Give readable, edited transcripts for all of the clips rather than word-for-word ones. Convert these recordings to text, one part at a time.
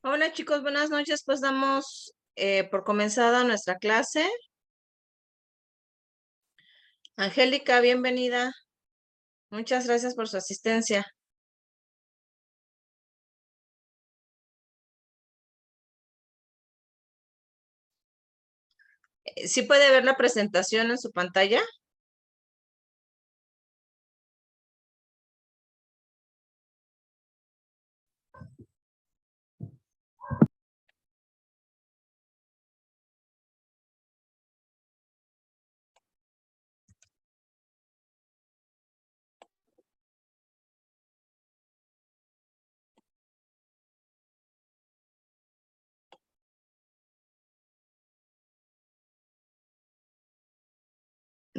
Hola chicos, buenas noches. Pues damos por comenzada nuestra clase. Angélica, bienvenida. Muchas gracias por su asistencia. ¿Sí puede ver la presentación en su pantalla?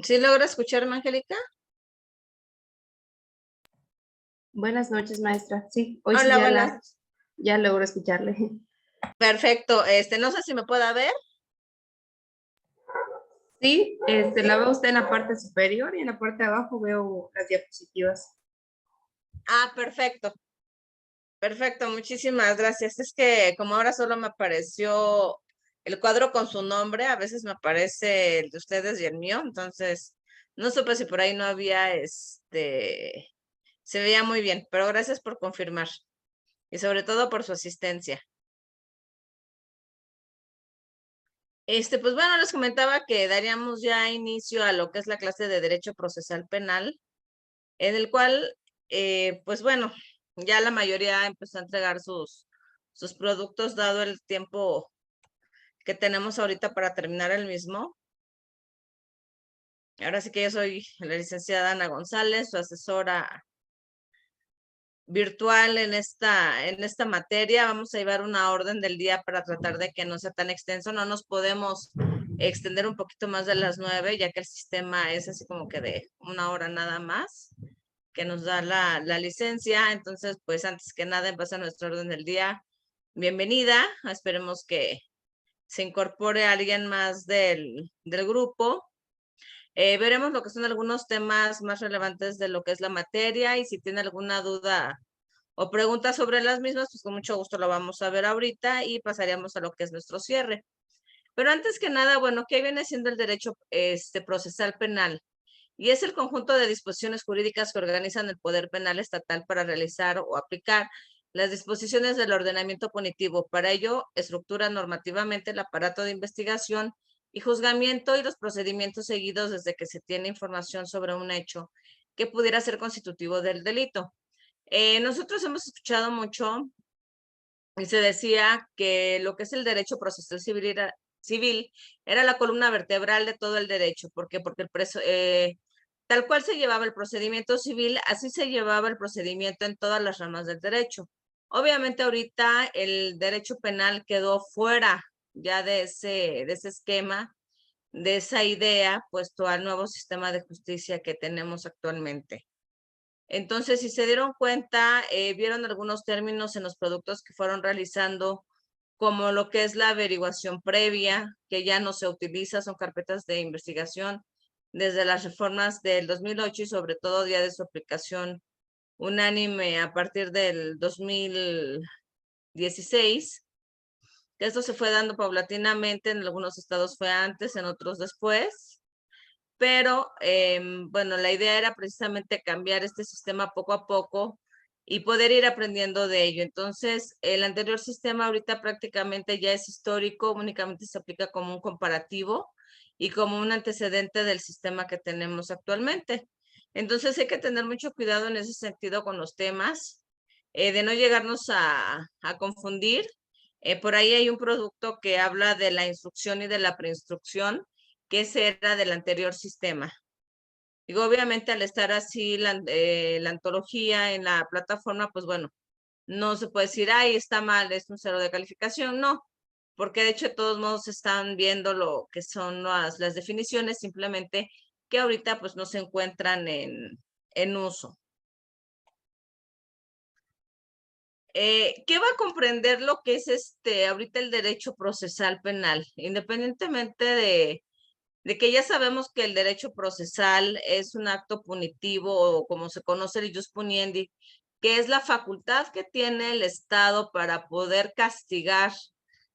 ¿Sí logra escucharme, Angélica? Buenas noches, maestra. Sí, hoy sí Hola, buenas. ya logro escucharle. Perfecto. No sé si me pueda ver. Sí, la veo usted en la parte superior y en la parte de abajo veo las diapositivas. Ah, perfecto. Perfecto, muchísimas gracias. Es que como ahora solo me apareció el cuadro con su nombre, a veces me aparece el de ustedes y el mío, entonces no supe si por ahí no había se veía muy bien, pero gracias por confirmar y sobre todo por su asistencia. Pues bueno, les comentaba que daríamos ya inicio a lo que es la clase de Derecho Procesal Penal, en el cual, pues bueno, ya la mayoría empezó a entregar sus productos dado el tiempo que tenemos ahorita para terminar el mismo. Ahora sí que yo soy la licenciada Ana González, su asesora virtual en esta materia. Vamos a llevar una orden del día para tratar de que no sea tan extenso. No nos podemos extender un poquito más de las 9, ya que el sistema es así como que de 1 hora nada más que nos da la licencia. Entonces, pues antes que nada, en base a nuestra orden del día, bienvenida. Esperemos que se incorpore alguien más del grupo. Veremos lo que son algunos temas más relevantes de lo que es la materia, y si tiene alguna duda o preguntas sobre las mismas, pues con mucho gusto lo vamos a ver ahorita y pasaríamos a lo que es nuestro cierre. Pero antes que nada, bueno, ¿qué viene siendo el derecho procesal penal? Y es el conjunto de disposiciones jurídicas que organizan el poder penal estatal para realizar o aplicar las disposiciones del ordenamiento punitivo. Para ello, estructura normativamente el aparato de investigación y juzgamiento y los procedimientos seguidos desde que se tiene información sobre un hecho que pudiera ser constitutivo del delito. Nosotros hemos escuchado mucho y se decía que lo que es el derecho procesal civil era la columna vertebral de todo el derecho. ¿Por qué? Porque tal cual se llevaba el procedimiento civil, así se llevaba el procedimiento en todas las ramas del derecho. Obviamente ahorita el derecho penal quedó fuera ya de ese esquema, de esa idea, puesto al nuevo sistema de justicia que tenemos actualmente. Entonces, si se dieron cuenta, vieron algunos términos en los productos que fueron realizando, como lo que es la averiguación previa, que ya no se utiliza, son carpetas de investigación desde las reformas del 2008 y sobre todo ya de su aplicación unánime a partir del 2016, que esto se fue dando paulatinamente, en algunos estados fue antes, en otros después. Pero bueno, la idea era precisamente cambiar este sistema poco a poco y poder ir aprendiendo de ello. Entonces, el anterior sistema ahorita prácticamente ya es histórico, únicamente se aplica como un comparativo y como un antecedente del sistema que tenemos actualmente. Entonces, hay que tener mucho cuidado en ese sentido con los temas, de no llegarnos a confundir. Por ahí hay un producto que habla de la instrucción y de la preinstrucción, que ese era del anterior sistema. Digo, obviamente al estar así la antología en la plataforma, pues bueno, no se puede decir, ay, está mal, es un 0 de calificación, no, porque de hecho de todos modos están viendo lo que son las definiciones, simplemente que ahorita pues no se encuentran en uso. ¿Qué va a comprender lo que es ahorita el derecho procesal penal? Independientemente de que ya sabemos que el derecho procesal es un acto punitivo, o como se conoce el ius puniendi, que es la facultad que tiene el Estado para poder castigar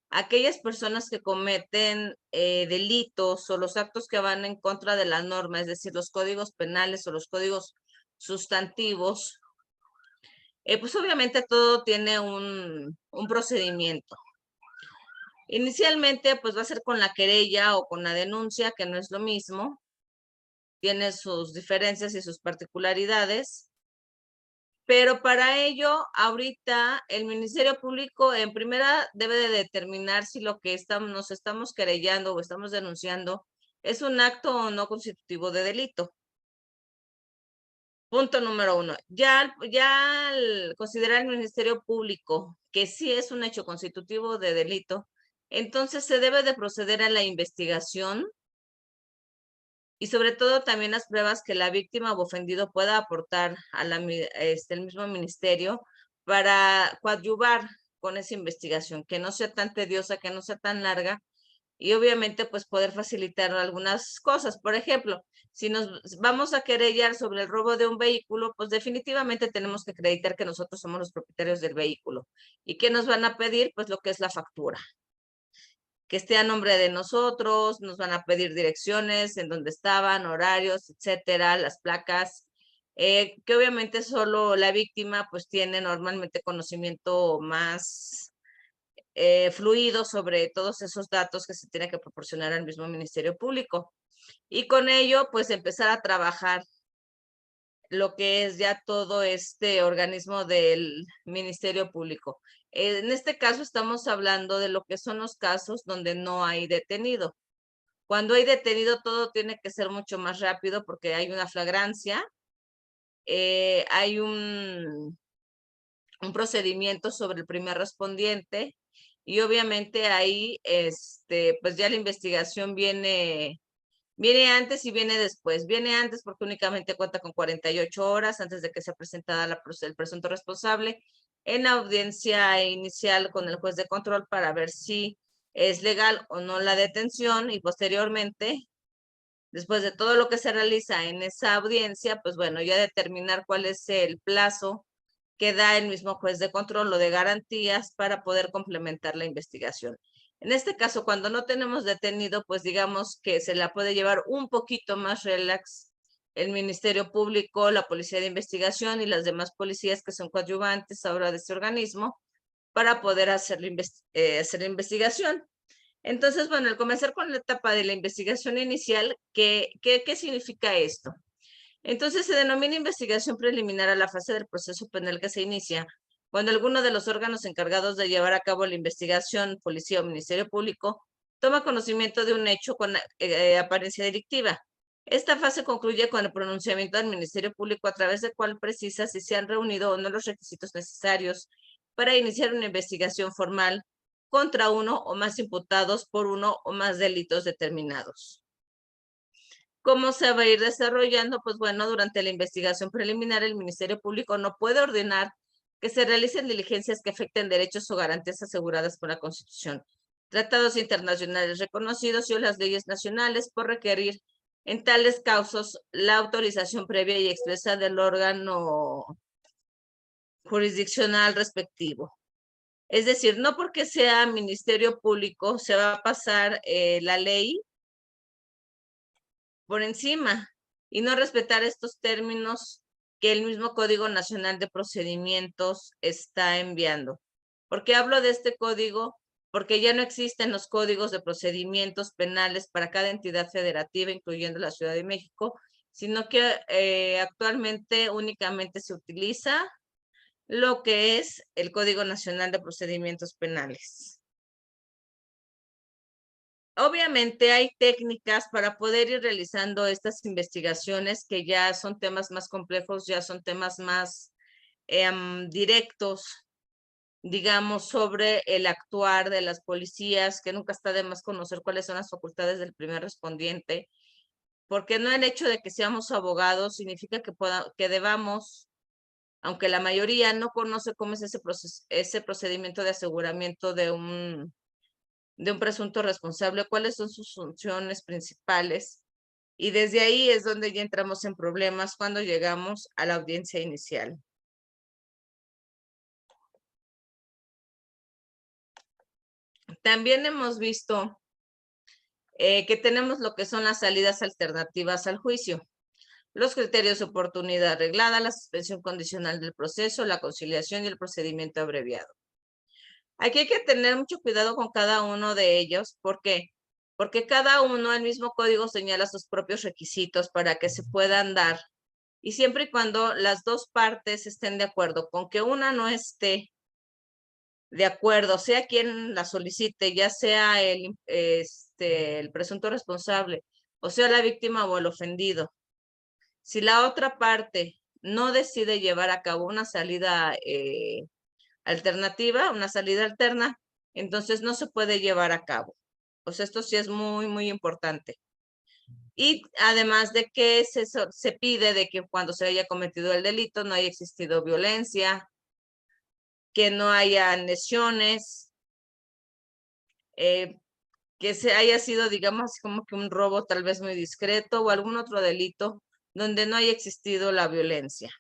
a aquellas personas que cometen delitos o los actos que van en contra de la norma, es decir, los códigos penales o los códigos sustantivos. Pues obviamente todo tiene un procedimiento. Inicialmente, pues va a ser con la querella o con la denuncia, que no es lo mismo. Tiene sus diferencias y sus particularidades. Pero para ello, ahorita el Ministerio Público en primera debe de determinar si lo que nos estamos querellando o estamos denunciando es un acto o no constitutivo de delito. Punto número 1. Ya al considerar el Ministerio Público que sí es un hecho constitutivo de delito, entonces se debe de proceder a la investigación y sobre todo también las pruebas que la víctima o ofendido pueda aportar a el mismo ministerio para coadyuvar con esa investigación, que no sea tan tediosa, que no sea tan larga y obviamente pues poder facilitar algunas cosas. Por ejemplo, si nos vamos a querellar sobre el robo de un vehículo, pues definitivamente tenemos que acreditar que nosotros somos los propietarios del vehículo. ¿Y qué nos van a pedir? Pues lo que es la factura, que esté a nombre de nosotros, nos van a pedir direcciones, en dónde estaban, horarios, etcétera, las placas, que obviamente solo la víctima pues tiene normalmente conocimiento más fluido sobre todos esos datos que se tiene que proporcionar al mismo Ministerio Público. Y con ello pues empezar a trabajar lo que es ya todo este organismo del Ministerio Público. En este caso estamos hablando de lo que son los casos donde no hay detenido. Cuando hay detenido todo tiene que ser mucho más rápido porque hay una flagrancia, hay un procedimiento sobre el primer respondiente y obviamente ahí pues ya la investigación viene antes y viene después. Viene antes porque únicamente cuenta con 48 horas antes de que sea presentada el presunto responsable en la audiencia inicial con el juez de control para ver si es legal o no la detención y posteriormente, después de todo lo que se realiza en esa audiencia, pues bueno, ya determinar cuál es el plazo que da el mismo juez de control o de garantías para poder complementar la investigación. En este caso, cuando no tenemos detenido, pues digamos que se la puede llevar un poquito más relax el Ministerio Público, la Policía de Investigación y las demás policías que son coadyuvantes ahora de este organismo para poder hacer la investigación. Entonces, bueno, al comenzar con la etapa de la investigación inicial, ¿qué significa esto? Entonces se denomina investigación preliminar a la fase del proceso penal que se inicia cuando alguno de los órganos encargados de llevar a cabo la investigación, policía o ministerio público, toma conocimiento de un hecho con apariencia delictiva. Esta fase concluye con el pronunciamiento del Ministerio Público a través del cual precisa si se han reunido o no los requisitos necesarios para iniciar una investigación formal contra uno o más imputados por uno o más delitos determinados. ¿Cómo se va a ir desarrollando? Pues bueno, durante la investigación preliminar, el Ministerio Público no puede ordenar que se realicen diligencias que afecten derechos o garantías aseguradas por la Constitución, tratados internacionales reconocidos y o las leyes nacionales por requerir en tales causas la autorización previa y expresa del órgano jurisdiccional respectivo. Es decir, no porque sea Ministerio Público se va a pasar la ley por encima y no respetar estos términos que el mismo Código Nacional de Procedimientos está enviando. ¿Por qué hablo de este código? Porque ya no existen los códigos de procedimientos penales para cada entidad federativa, incluyendo la Ciudad de México, sino que actualmente únicamente se utiliza lo que es el Código Nacional de Procedimientos Penales. Obviamente hay técnicas para poder ir realizando estas investigaciones que ya son temas más complejos, ya son temas más directos, digamos, sobre el actuar de las policías, que nunca está de más conocer cuáles son las facultades del primer respondiente, porque no el hecho de que seamos abogados significa que debamos, aunque la mayoría no conoce cómo es ese procedimiento de aseguramiento de un presunto responsable, cuáles son sus funciones principales. Y desde ahí es donde ya entramos en problemas cuando llegamos a la audiencia inicial. También hemos visto que tenemos lo que son las salidas alternativas al juicio, los criterios de oportunidad arreglada, la suspensión condicional del proceso, la conciliación y el procedimiento abreviado. Aquí hay que tener mucho cuidado con cada uno de ellos. ¿Por qué? Porque cada uno, el mismo código señala sus propios requisitos para que se puedan dar. Y siempre y cuando las dos partes estén de acuerdo, con que una no esté de acuerdo, sea quien la solicite, ya sea el presunto responsable, o sea la víctima o el ofendido. Si la otra parte no decide llevar a cabo una salida alternativa, una salida alterna, entonces no se puede llevar a cabo. Pues esto sí es muy, muy importante. Y además de que se pide de que cuando se haya cometido el delito no haya existido violencia, que no haya lesiones, que se haya sido, digamos, como que un robo tal vez muy discreto o algún otro delito donde no haya existido la violencia.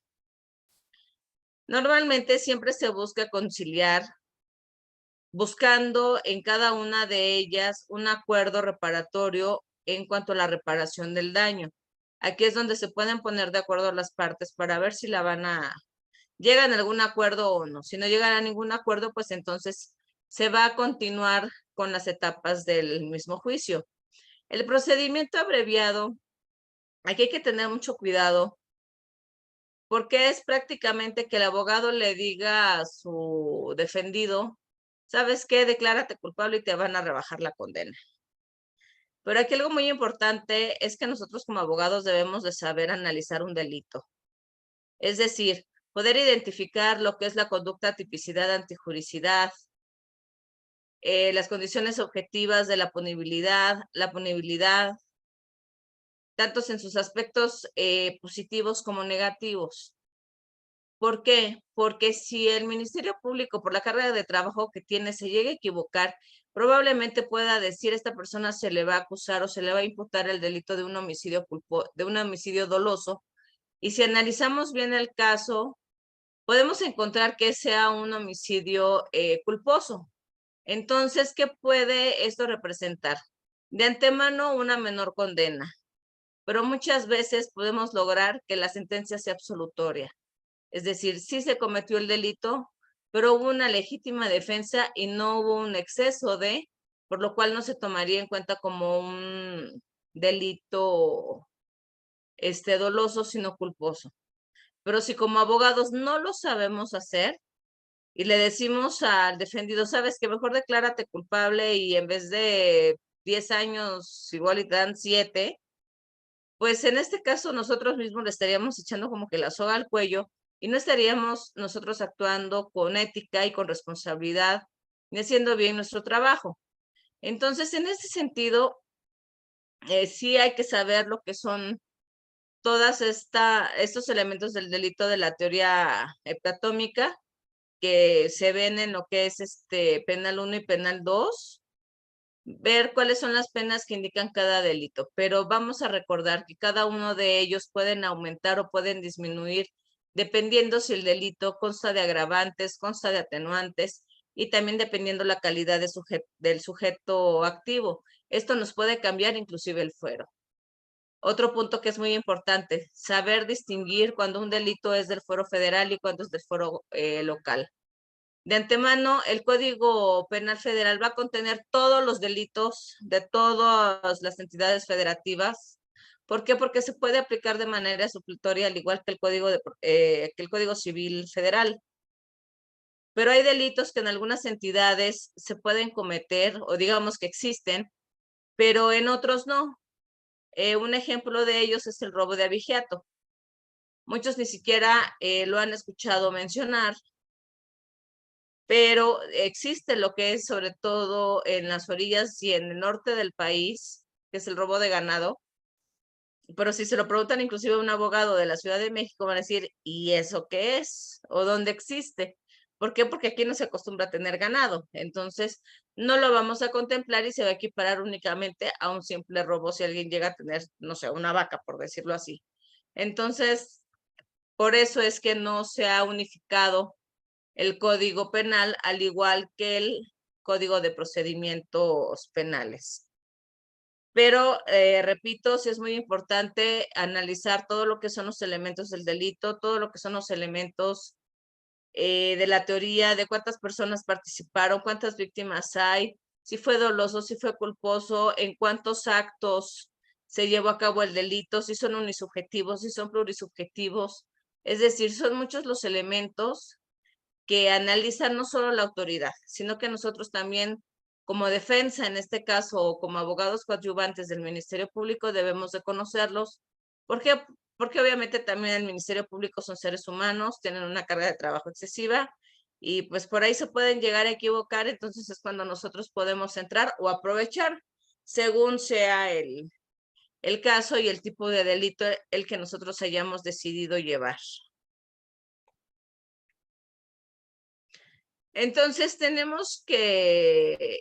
Normalmente siempre se busca conciliar, buscando en cada una de ellas un acuerdo reparatorio en cuanto a la reparación del daño. Aquí es donde se pueden poner de acuerdo las partes para ver si llegan a algún acuerdo o no. Si no llegan a ningún acuerdo, pues entonces se va a continuar con las etapas del mismo juicio. El procedimiento abreviado, aquí hay que tener mucho cuidado porque es prácticamente que el abogado le diga a su defendido, ¿sabes qué? Declárate culpable y te van a rebajar la condena. Pero aquí algo muy importante es que nosotros como abogados debemos de saber analizar un delito. Es decir, poder identificar lo que es la conducta, tipicidad, antijuricidad, las condiciones objetivas de la punibilidad, tanto en sus aspectos positivos como negativos. ¿Por qué? Porque si el Ministerio Público, por la carga de trabajo que tiene, se llega a equivocar, probablemente pueda decir a esta persona se le va a acusar o se le va a imputar el delito de un homicidio doloso. Y si analizamos bien el caso, podemos encontrar que sea un homicidio culposo. Entonces, ¿qué puede esto representar? De antemano, una menor condena, pero muchas veces podemos lograr que la sentencia sea absolutoria. Es decir, sí se cometió el delito, pero hubo una legítima defensa y no hubo un exceso por lo cual no se tomaría en cuenta como un delito doloso, sino culposo. Pero si como abogados no lo sabemos hacer y le decimos al defendido, sabes que mejor declárate culpable y en vez de 10 años igual y te dan 7, pues en este caso nosotros mismos le estaríamos echando como que la soga al cuello y no estaríamos nosotros actuando con ética y con responsabilidad ni haciendo bien nuestro trabajo. Entonces, en ese sentido, sí hay que saber lo que son todos estos elementos del delito de la teoría heptatómica que se ven en lo que es penal 1 y penal 2, ver cuáles son las penas que indican cada delito, pero vamos a recordar que cada uno de ellos pueden aumentar o pueden disminuir dependiendo si el delito consta de agravantes, consta de atenuantes y también dependiendo la calidad del sujeto activo. Esto nos puede cambiar inclusive el fuero. Otro punto que es muy importante, saber distinguir cuando un delito es del fuero federal y cuando es del fuero local. De antemano, el Código Penal Federal va a contener todos los delitos de todas las entidades federativas. ¿Por qué? Porque se puede aplicar de manera supletoria, al igual que que el Código Civil Federal. Pero hay delitos que en algunas entidades se pueden cometer o digamos que existen, pero en otros no. Un ejemplo de ellos es el robo de abigeato. Muchos ni siquiera lo han escuchado mencionar, pero existe lo que es sobre todo en las orillas y en el norte del país, que es el robo de ganado. Pero si se lo preguntan inclusive a un abogado de la Ciudad de México, van a decir, ¿y eso qué es? ¿O dónde existe? ¿Por qué? Porque aquí no se acostumbra a tener ganado. Entonces, no lo vamos a contemplar y se va a equiparar únicamente a un simple robo si alguien llega a tener, no sé, una vaca, por decirlo así. Entonces, por eso es que no se ha unificado el Código Penal, al igual que Código de Procedimientos Penales. Pero, repito, sí es muy importante analizar todo lo que son los elementos del delito, todo lo que son los elementos de la teoría, de cuántas personas participaron, cuántas víctimas hay, si fue doloso, si fue culposo, en cuántos actos se llevó a cabo el delito, si son unisubjetivos, si son plurisubjetivos. Es decir, son muchos los elementos que analizan no solo la autoridad, sino que nosotros también, como defensa en este caso, o como abogados coadyuvantes del Ministerio Público, debemos de conocerlos. ¿Por qué? Porque obviamente también el Ministerio Público son seres humanos, tienen una carga de trabajo excesiva y pues por ahí se pueden llegar a equivocar, entonces es cuando nosotros podemos entrar o aprovechar según sea el caso y el tipo de delito el que nosotros hayamos decidido llevar. Entonces tenemos que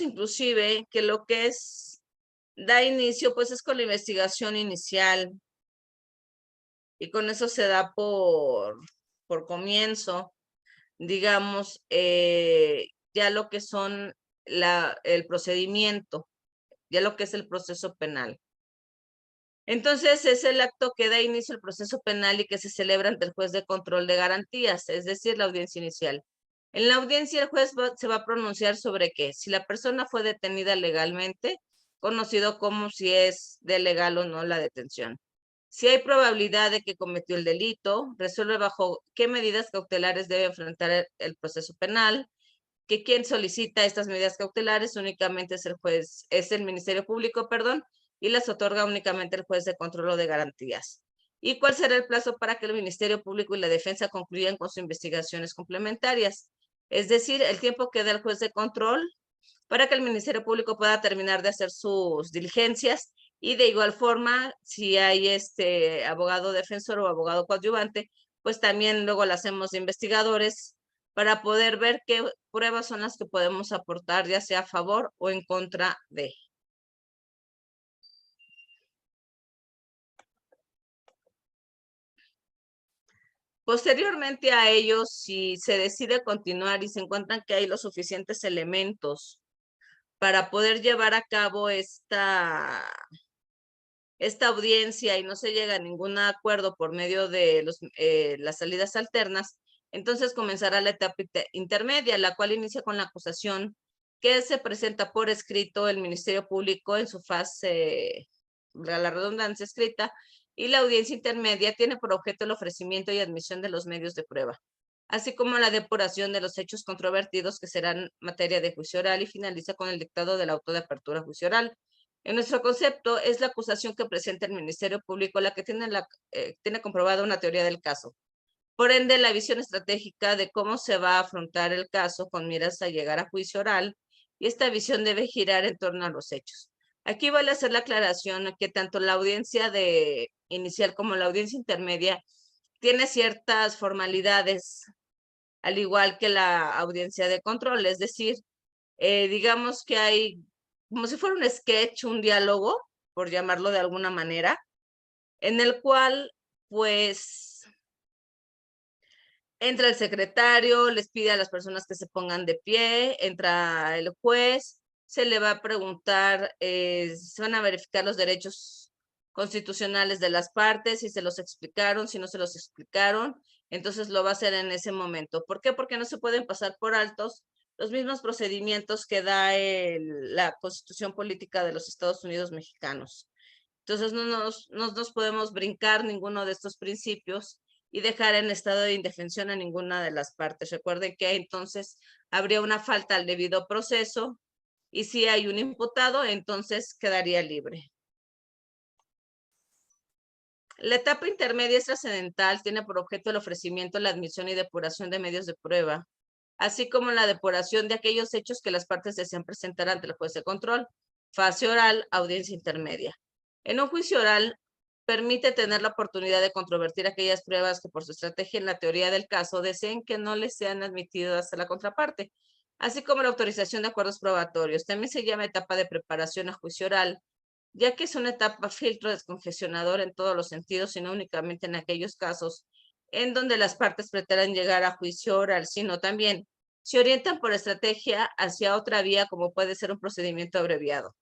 inclusive que lo que da inicio pues es con la investigación inicial y con eso se da por comienzo, digamos, ya lo que son el procedimiento, ya lo que es el proceso penal. Entonces es el acto que da inicio al proceso penal y que se celebra ante el juez de control de garantías, es decir, la audiencia inicial. En la audiencia el juez se va a pronunciar sobre qué, si la persona fue detenida legalmente, conocido como si es de legal o no la detención. Si hay probabilidad de que cometió el delito, resuelve bajo qué medidas cautelares debe enfrentar el proceso penal, que quien solicita estas medidas cautelares únicamente es el juez, es el Ministerio Público, perdón, y las otorga únicamente el juez de control o de garantías. ¿Y cuál será el plazo para que el Ministerio Público y la defensa concluyan con sus investigaciones complementarias? Es decir, el tiempo que da el juez de control para que el Ministerio Público pueda terminar de hacer sus diligencias y de igual forma, si hay abogado defensor o abogado coadyuvante, pues también luego lo hacemos de investigadores para poder ver qué pruebas son las que podemos aportar, ya sea a favor o en contra de. Posteriormente a ello, si se decide continuar y se encuentran que hay los suficientes elementos para poder llevar a cabo esta audiencia y no se llega a ningún acuerdo por medio de las salidas alternas, entonces comenzará la etapa intermedia, la cual inicia con la acusación que se presenta por escrito el Ministerio Público en su fase, la redundancia escrita, y la audiencia intermedia tiene por objeto el ofrecimiento y admisión de los medios de prueba, así como la depuración de los hechos controvertidos que serán materia de juicio oral y finaliza con el dictado del auto de apertura a juicio oral. En nuestro concepto, es la acusación que presenta el Ministerio Público la que tiene comprobada una teoría del caso. Por ende, la visión estratégica de cómo se va a afrontar el caso con miras a llegar a juicio oral, y esta visión debe girar en torno a los hechos. Aquí vale hacer la aclaración que tanto la audiencia inicial como la audiencia intermedia tiene ciertas formalidades, al igual que la audiencia de control, es decir, digamos que hay como si fuera un sketch, un diálogo, por llamarlo de alguna manera, en el cual, pues, entra el secretario, les pide a las personas que se pongan de pie, entra el juez, se le va a preguntar, se van a verificar los derechos constitucionales de las partes, si se los explicaron, si no se los explicaron, entonces lo va a hacer en ese momento. ¿Por qué? Porque no se pueden pasar por altos los mismos procedimientos que da la Constitución Política de los Estados Unidos Mexicanos. Entonces no nos podemos brincar ninguno de estos principios y dejar en estado de indefensión a ninguna de las partes. Recuerden que entonces habría una falta al debido proceso y si hay un imputado, entonces quedaría libre. La etapa intermedia es trascendental, tiene por objeto el ofrecimiento, la admisión y depuración de medios de prueba, así como la depuración de aquellos hechos que las partes desean presentar ante el juez de control. Fase oral, audiencia intermedia. En un juicio oral, permite tener la oportunidad de controvertir aquellas pruebas que por su estrategia en la teoría del caso deseen que no les sean admitidas a la contraparte, así como la autorización de acuerdos probatorios. También se llama etapa de preparación a juicio oral, ya que es una etapa filtro descongestionador en todos los sentidos y no únicamente en aquellos casos en donde las partes pretendan llegar a juicio oral, sino también se orientan por estrategia hacia otra vía como puede ser un procedimiento abreviado.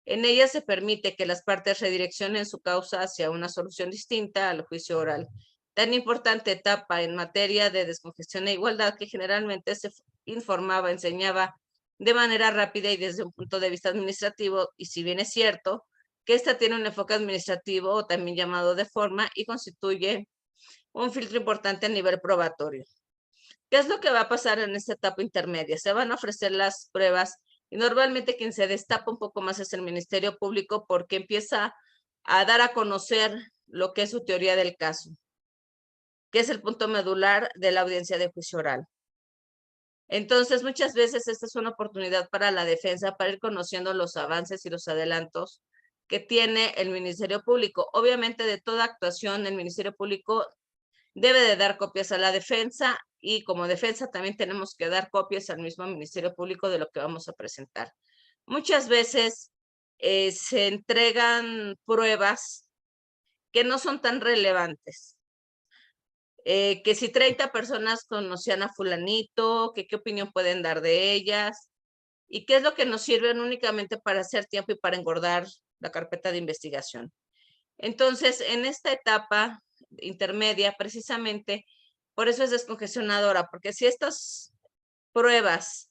En ella se permite que las partes redireccionen su causa hacia una solución distinta al juicio oral. Tan importante etapa en materia de descongestión e igualdad que generalmente se informaba, enseñaba de manera rápida y desde un punto de vista administrativo, y si bien es cierto que esta tiene un enfoque administrativo o también llamado de forma y constituye un filtro importante a nivel probatorio. ¿Qué es lo que va a pasar en esta etapa intermedia? Se van a ofrecer las pruebas y normalmente quien se destapa un poco más es el Ministerio Público porque empieza a dar a conocer lo que es su teoría del caso, que es el punto medular de la audiencia de juicio oral. Entonces, muchas veces esta es una oportunidad para la defensa para ir conociendo los avances y los adelantos que tiene el Ministerio Público. Obviamente, de toda actuación, el Ministerio Público debe de dar copias a la defensa y como defensa también tenemos que dar copias al mismo Ministerio Público de lo que vamos a presentar. Muchas veces se entregan pruebas que no son tan relevantes. Que si 30 personas conocían a fulanito, que qué opinión pueden dar de ellas y qué es lo que nos sirven únicamente para hacer tiempo y para engordar la carpeta de investigación. Entonces, en esta etapa intermedia, precisamente, por eso es descongestionadora, porque si estas pruebas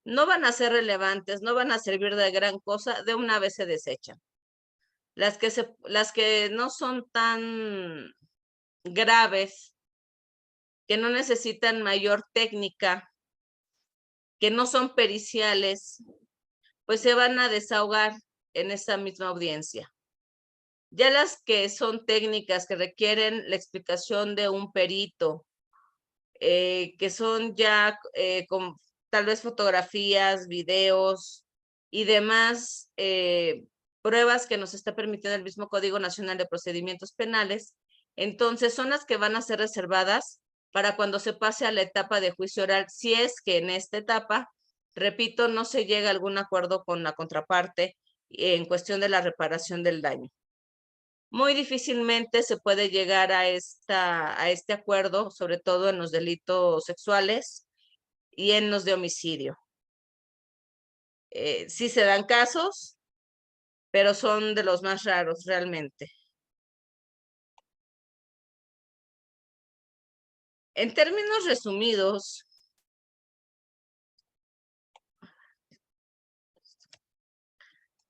no van a ser relevantes, no van a servir de gran cosa, de una vez se desechan. Las que no son tan graves, que no necesitan mayor técnica, que no son periciales, pues se van a desahogar en esa misma audiencia. Ya las que son técnicas que requieren la explicación de un perito, que son ya con tal vez fotografías, videos y demás pruebas que nos está permitiendo el mismo Código Nacional de Procedimientos Penales, entonces son las que van a ser reservadas para cuando se pase a la etapa de juicio oral, si es que en esta etapa, repito, no se llega a algún acuerdo con la contraparte en cuestión de la reparación del daño. Muy difícilmente se puede llegar a este acuerdo, sobre todo en los delitos sexuales y en los de homicidio. Sí se dan casos, pero son de los más raros realmente. En términos resumidos,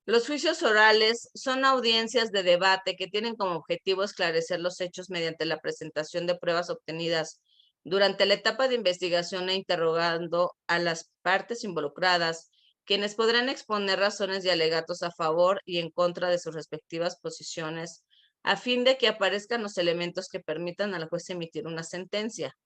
los juicios orales son audiencias de debate que tienen como objetivo esclarecer los hechos mediante la presentación de pruebas obtenidas durante la etapa de investigación e interrogando a las partes involucradas, quienes podrán exponer razones y alegatos a favor y en contra de sus respectivas posiciones, a fin de que aparezcan los elementos que permitan al juez emitir una sentencia.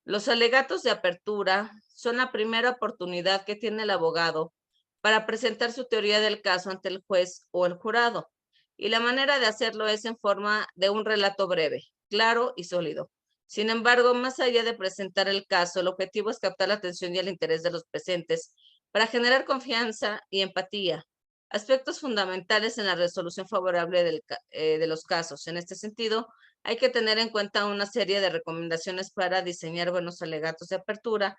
Los alegatos de apertura son la primera oportunidad que tiene el abogado para presentar su teoría del caso ante el juez o el jurado, y la manera de hacerlo es en forma de un relato breve, claro y sólido. Sin embargo, más allá de presentar el caso, el objetivo es captar la atención y el interés de los presentes para generar confianza y empatía, aspectos fundamentales en la resolución favorable de los casos. En este sentido, hay que tener en cuenta una serie de recomendaciones para diseñar buenos alegatos de apertura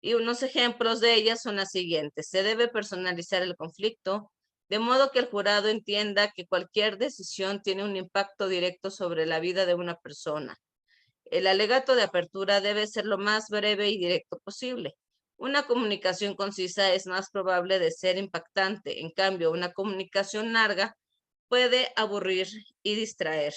y unos ejemplos de ellas son las siguientes. Se debe personalizar el conflicto, de modo que el jurado entienda que cualquier decisión tiene un impacto directo sobre la vida de una persona. El alegato de apertura debe ser lo más breve y directo posible. Una comunicación concisa es más probable de ser impactante. En cambio, una comunicación larga puede aburrir y distraer.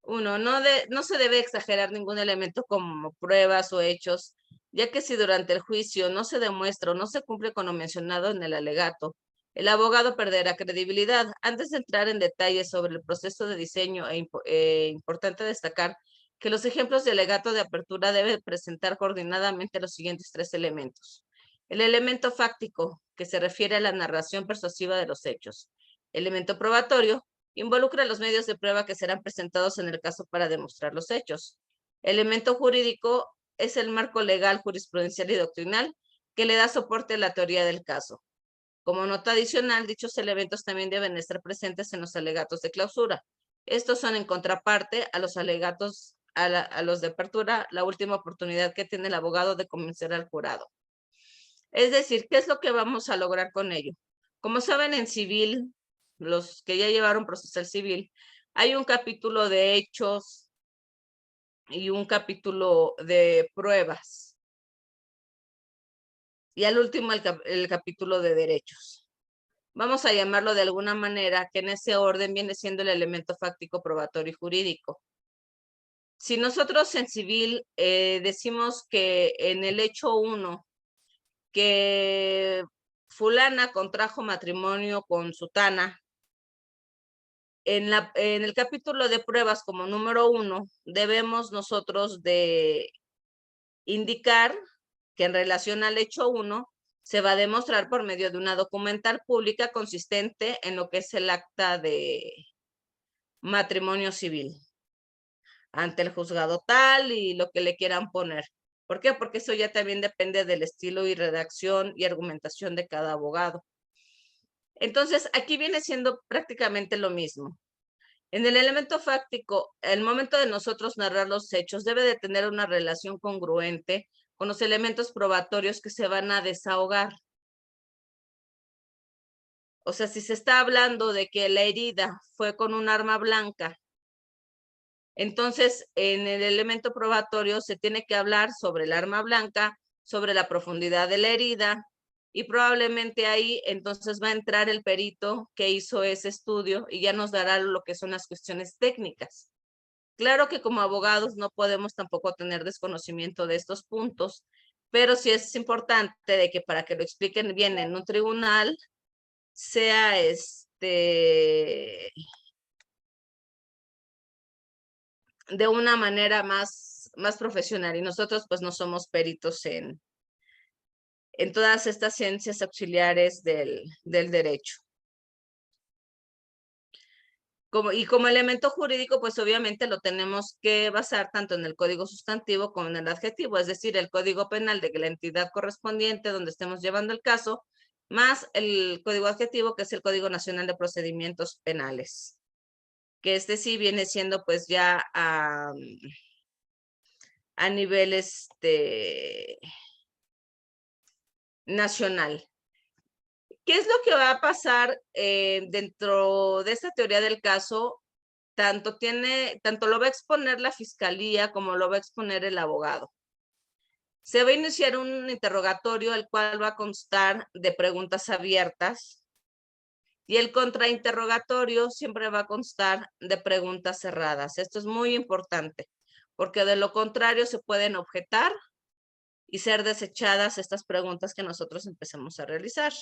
Uno, no se debe exagerar ningún elemento como pruebas o hechos, ya que si durante el juicio no se demuestra o no se cumple con lo mencionado en el alegato, el abogado perderá credibilidad. Antes de entrar en detalles sobre el proceso de diseño, importante destacar que los ejemplos de alegato de apertura deben presentar coordinadamente los siguientes tres elementos. El elemento fáctico, que se refiere a la narración persuasiva de los hechos. Elemento probatorio, involucra los medios de prueba que serán presentados en el caso para demostrar los hechos. Elemento jurídico es el marco legal, jurisprudencial y doctrinal que le da soporte a la teoría del caso. Como nota adicional, dichos elementos también deben estar presentes en los alegatos de clausura. Estos son en contraparte a los alegatos, a los de apertura, la última oportunidad que tiene el abogado de convencer al jurado. Es decir, ¿qué es lo que vamos a lograr con ello? Como saben, en civil, los que ya llevaron procesal civil, hay un capítulo de hechos y un capítulo de pruebas. Y al último, el capítulo de derechos. Vamos a llamarlo de alguna manera, que en ese orden viene siendo el elemento fáctico, probatorio y jurídico. Si nosotros en civil decimos que en el hecho 1, que fulana contrajo matrimonio con sutana, en el capítulo de pruebas como número 1, debemos nosotros de indicar que en relación al hecho 1, se va a demostrar por medio de una documental pública consistente en lo que es el acta de matrimonio civil ante el juzgado tal y lo que le quieran poner. ¿Por qué? Porque eso ya también depende del estilo y redacción y argumentación de cada abogado. Entonces, aquí viene siendo prácticamente lo mismo. En el elemento fáctico, el momento de nosotros narrar los hechos debe de tener una relación congruente con los elementos probatorios que se van a desahogar. O sea, si se está hablando de que la herida fue con un arma blanca, entonces en el elemento probatorio se tiene que hablar sobre el arma blanca, sobre la profundidad de la herida, y probablemente ahí entonces va a entrar el perito que hizo ese estudio y ya nos dará lo que son las cuestiones técnicas. Claro que como abogados no podemos tampoco tener desconocimiento de estos puntos, pero sí es importante de que para que lo expliquen bien en un tribunal sea de una manera más profesional, y nosotros pues no somos peritos en todas estas ciencias auxiliares del derecho. Como elemento jurídico, pues obviamente lo tenemos que basar tanto en el código sustantivo como en el adjetivo, es decir, el código penal de la entidad correspondiente donde estemos llevando el caso, más el código adjetivo, que es el Código Nacional de Procedimientos Penales, que sí viene siendo pues ya a nivel nacional. ¿Qué es lo que va a pasar dentro de esta teoría del caso? Tanto lo va a exponer la fiscalía como lo va a exponer el abogado. Se va a iniciar un interrogatorio, el cual va a constar de preguntas abiertas, y el contrainterrogatorio siempre va a constar de preguntas cerradas. Esto es muy importante, porque de lo contrario se pueden objetar y ser desechadas estas preguntas que nosotros empecemos a realizar.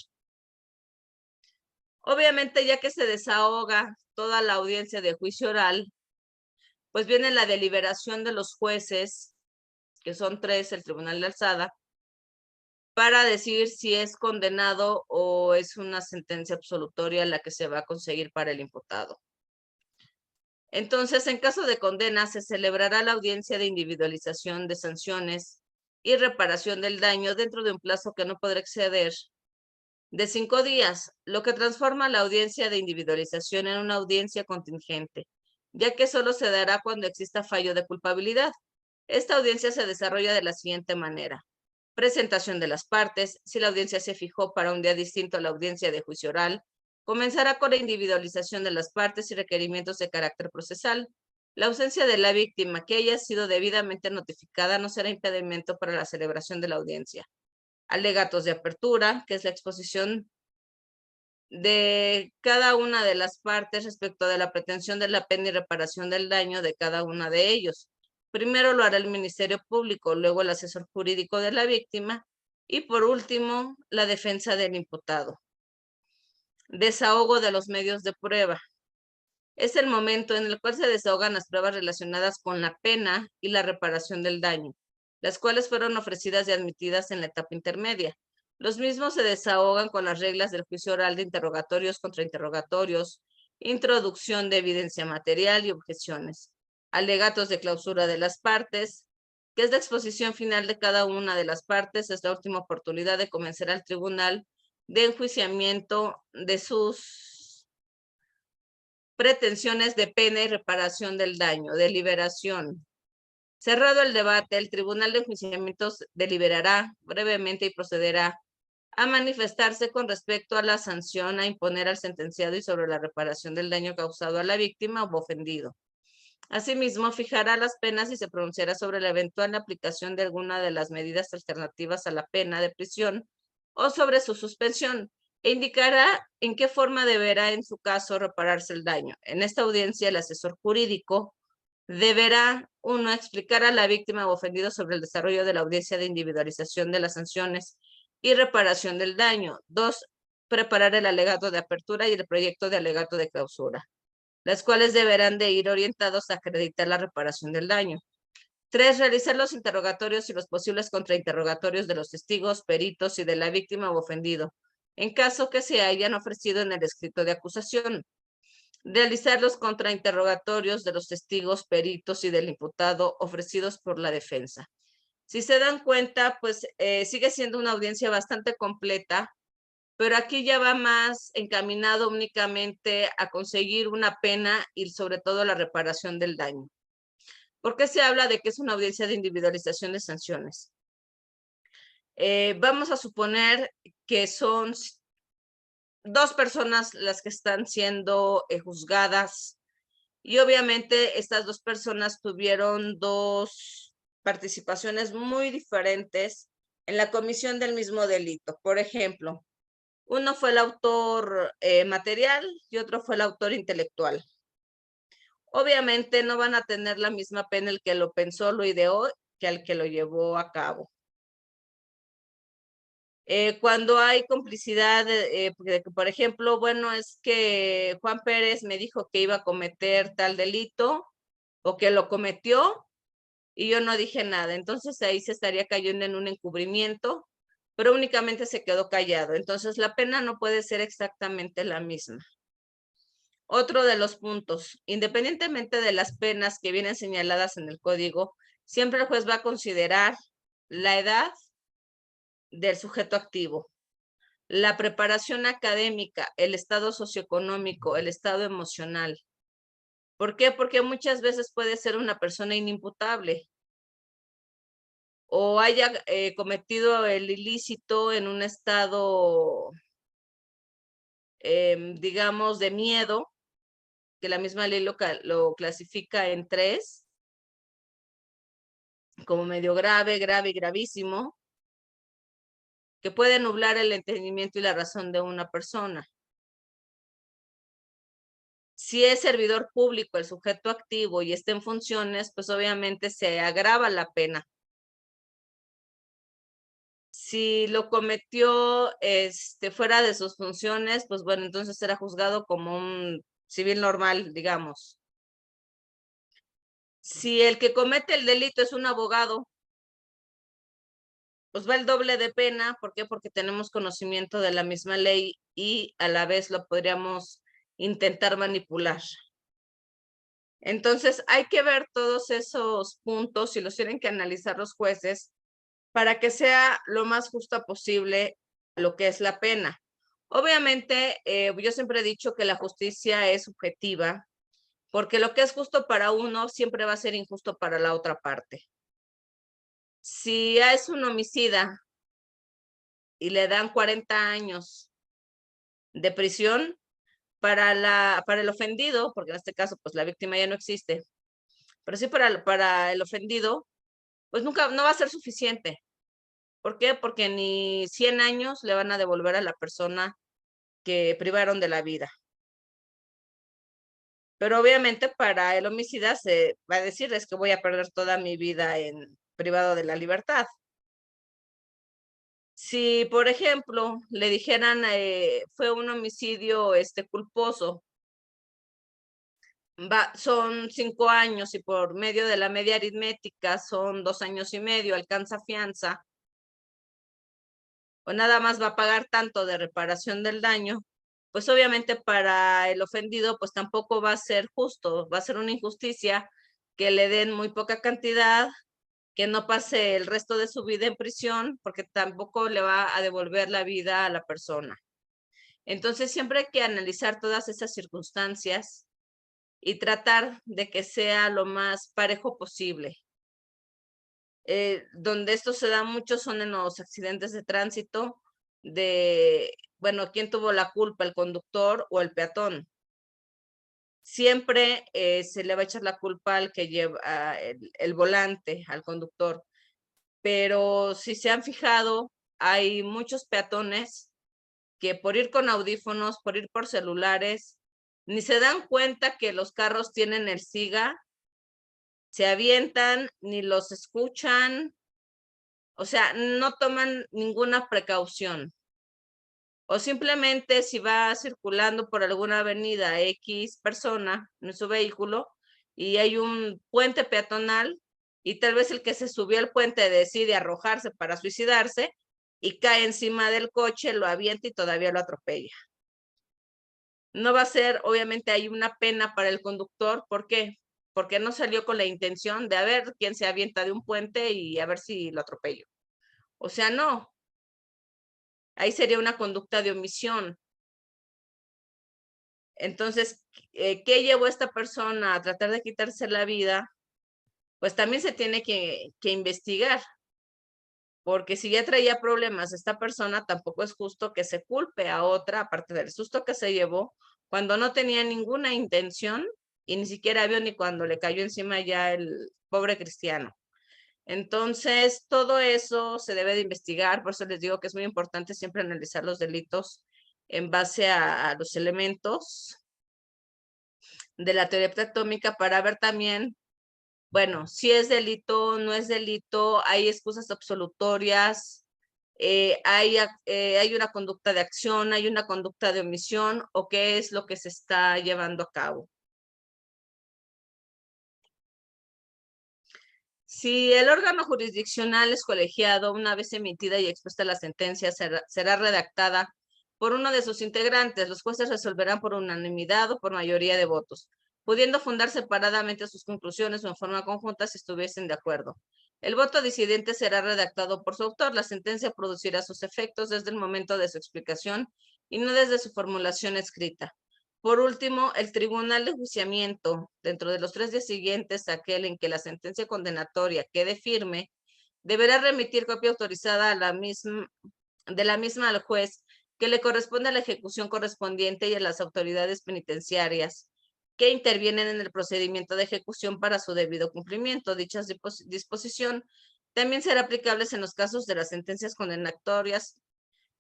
Obviamente, ya que se desahoga toda la audiencia de juicio oral, pues viene la deliberación de los jueces, que son 3, el Tribunal de Alzada, para decir si es condenado o es una sentencia absolutoria la que se va a conseguir para el imputado. Entonces, en caso de condena, se celebrará la audiencia de individualización de sanciones y reparación del daño dentro de un plazo que no podrá exceder de 5 días, lo que transforma la audiencia de individualización en una audiencia contingente, ya que solo se dará cuando exista fallo de culpabilidad. Esta audiencia se desarrolla de la siguiente manera: presentación de las partes. Si la audiencia se fijó para un día distinto a la audiencia de juicio oral, comenzará con la individualización de las partes y requerimientos de carácter procesal. La ausencia de la víctima que haya sido debidamente notificada no será impedimento para la celebración de la audiencia. Alegatos de apertura, que es la exposición de cada una de las partes respecto de la pretensión de la pena y reparación del daño de cada una de ellos. Primero lo hará el Ministerio Público, luego el asesor jurídico de la víctima y por último la defensa del imputado. Desahogo de los medios de prueba. Es el momento en el cual se desahogan las pruebas relacionadas con la pena y la reparación del daño, las cuales fueron ofrecidas y admitidas en la etapa intermedia. Los mismos se desahogan con las reglas del juicio oral de interrogatorios, contrainterrogatorios, introducción de evidencia material y objeciones, alegatos de clausura de las partes, que es la exposición final de cada una de las partes. Es la última oportunidad de convencer al tribunal de enjuiciamiento de sus pretensiones de pena y reparación del daño. Deliberación. Cerrado el debate, el Tribunal de Enjuiciamientos deliberará brevemente y procederá a manifestarse con respecto a la sanción a imponer al sentenciado y sobre la reparación del daño causado a la víctima o ofendido. Asimismo, fijará las penas y se pronunciará sobre la eventual aplicación de alguna de las medidas alternativas a la pena de prisión o sobre su suspensión, e indicará en qué forma deberá, en su caso, repararse el daño. En esta audiencia, el asesor jurídico deberá, 1, explicar a la víctima o ofendido sobre el desarrollo de la audiencia de individualización de las sanciones y reparación del daño. 2, preparar el alegato de apertura y el proyecto de alegato de clausura, las cuales deberán de ir orientados a acreditar la reparación del daño. 3, realizar los interrogatorios y los posibles contrainterrogatorios de los testigos, peritos y de la víctima o ofendido, en caso que se hayan ofrecido en el escrito de acusación. Realizar los contrainterrogatorios de los testigos, peritos y del imputado ofrecidos por la defensa. Si se dan cuenta, pues sigue siendo una audiencia bastante completa, pero aquí ya va más encaminado únicamente a conseguir una pena y sobre todo la reparación del daño. ¿Por qué se habla de que es una audiencia de individualización de sanciones? Vamos a suponer que son 2 personas las que están siendo juzgadas, y obviamente estas 2 personas tuvieron 2 participaciones muy diferentes en la comisión del mismo delito. Por ejemplo, uno fue el autor material y otro fue el autor intelectual. Obviamente no van a tener la misma pena el que lo pensó, lo ideó, que el que lo llevó a cabo. Cuando hay complicidad, por ejemplo, bueno, es que Juan Pérez me dijo que iba a cometer tal delito o que lo cometió y yo no dije nada. Entonces ahí se estaría cayendo en un encubrimiento, pero únicamente se quedó callado. Entonces la pena no puede ser exactamente la misma. Otro de los puntos, independientemente de las penas que vienen señaladas en el código, siempre el juez va a considerar la edad del sujeto activo, la preparación académica, el estado socioeconómico, el estado emocional. ¿Por qué? Porque muchas veces puede ser una persona inimputable o haya cometido el ilícito en un estado, digamos, de miedo, que la misma ley lo clasifica en 3, como medio grave, grave y gravísimo, que puede nublar el entendimiento y la razón de una persona. Si es servidor público el sujeto activo y está en funciones, pues obviamente se agrava la pena. Si lo cometió fuera de sus funciones, pues bueno, entonces será juzgado como un civil normal, digamos. Si el que comete el delito es un abogado, pues va el doble de pena. ¿Por qué? Porque tenemos conocimiento de la misma ley y a la vez lo podríamos intentar manipular. Entonces hay que ver todos esos puntos y los tienen que analizar los jueces para que sea lo más justa posible lo que es la pena. Obviamente, yo siempre he dicho que la justicia es subjetiva, porque lo que es justo para uno siempre va a ser injusto para la otra parte. Si es un homicida y le dan 40 años de prisión para el ofendido, porque en este caso pues la víctima ya no existe, pero sí para el ofendido, pues nunca, no va a ser suficiente. ¿Por qué? Porque ni 100 años le van a devolver a la persona que privaron de la vida. Pero obviamente para el homicida se va a decir, es que voy a perder toda mi vida en privado de la libertad. Si, por ejemplo, le dijeran fue un homicidio culposo, son 5 años y por medio de la media aritmética son 2 años y medio, alcanza fianza, o nada más va a pagar tanto de reparación del daño, pues obviamente para el ofendido pues tampoco va a ser justo, va a ser una injusticia que le den muy poca cantidad, que no pase el resto de su vida en prisión, porque tampoco le va a devolver la vida a la persona. Entonces siempre hay que analizar todas esas circunstancias y tratar de que sea lo más parejo posible. Donde esto se da mucho son en los accidentes de tránsito bueno, ¿quién tuvo la culpa, el conductor o el peatón? Siempre se le va a echar la culpa al que lleva el volante, al conductor. Pero si se han fijado, hay muchos peatones que por ir con audífonos, por ir por celulares, ni se dan cuenta que los carros tienen el SIGA, se avientan, ni los escuchan, o sea, no toman ninguna precaución. O simplemente si va circulando por alguna avenida X persona en su vehículo y hay un puente peatonal y tal vez el que se subió al puente decide arrojarse para suicidarse y cae encima del coche, lo avienta y todavía lo atropella. No va a ser, obviamente hay una pena para el conductor, ¿por qué? Porque no salió con la intención de a ver quién se avienta de un puente y a ver si lo atropello. O sea, no. Ahí sería una conducta de omisión. Entonces, ¿qué llevó a esta persona a tratar de quitarse la vida? Pues también se tiene que investigar, porque si ya traía problemas esta persona, tampoco es justo que se culpe a otra, aparte del susto que se llevó, cuando no tenía ninguna intención y ni siquiera vio ni cuando le cayó encima ya el pobre cristiano. Entonces, todo eso se debe de investigar, por eso les digo que es muy importante siempre analizar los delitos en base a los elementos de la teoría atómica para ver también, bueno, si es delito, no es delito, hay excusas absolutorias, hay una conducta de acción, hay una conducta de omisión o qué es lo que se está llevando a cabo. Si el órgano jurisdiccional es colegiado, una vez emitida y expuesta la sentencia, será redactada por uno de sus integrantes. Los jueces resolverán por unanimidad o por mayoría de votos, pudiendo fundar separadamente sus conclusiones o en forma conjunta si estuviesen de acuerdo. El voto disidente será redactado por su autor. La sentencia producirá sus efectos desde el momento de su explicación y no desde su formulación escrita. Por último, el tribunal de juiciamiento, dentro de los 3 días siguientes a aquel en que la sentencia condenatoria quede firme, deberá remitir copia autorizada de la misma al juez que le corresponde a la ejecución correspondiente y a las autoridades penitenciarias que intervienen en el procedimiento de ejecución para su debido cumplimiento. Dicha disposición también será aplicable en los casos de las sentencias condenatorias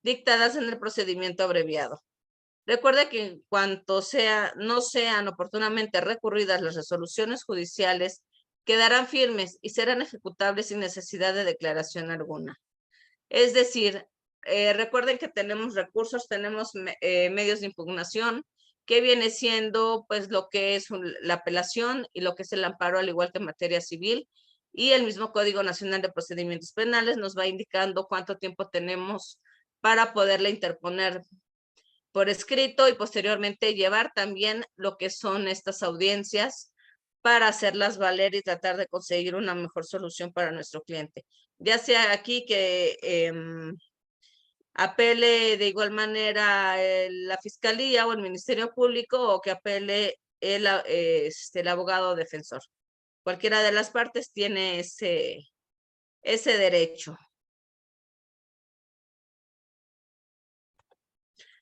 dictadas en el procedimiento abreviado. Recuerde que en cuanto no sean oportunamente recurridas las resoluciones judiciales, quedarán firmes y serán ejecutables sin necesidad de declaración alguna. Es decir, recuerden que tenemos recursos, tenemos medios de impugnación, que viene siendo pues lo que es la apelación y lo que es el amparo, al igual que en materia civil, y el mismo Código Nacional de Procedimientos Penales nos va indicando cuánto tiempo tenemos para poderle interponer por escrito y posteriormente llevar también lo que son estas audiencias para hacerlas valer y tratar de conseguir una mejor solución para nuestro cliente. Ya sea aquí que apele de igual manera la Fiscalía o el Ministerio Público o que apele el abogado defensor. Cualquiera de las partes tiene ese derecho.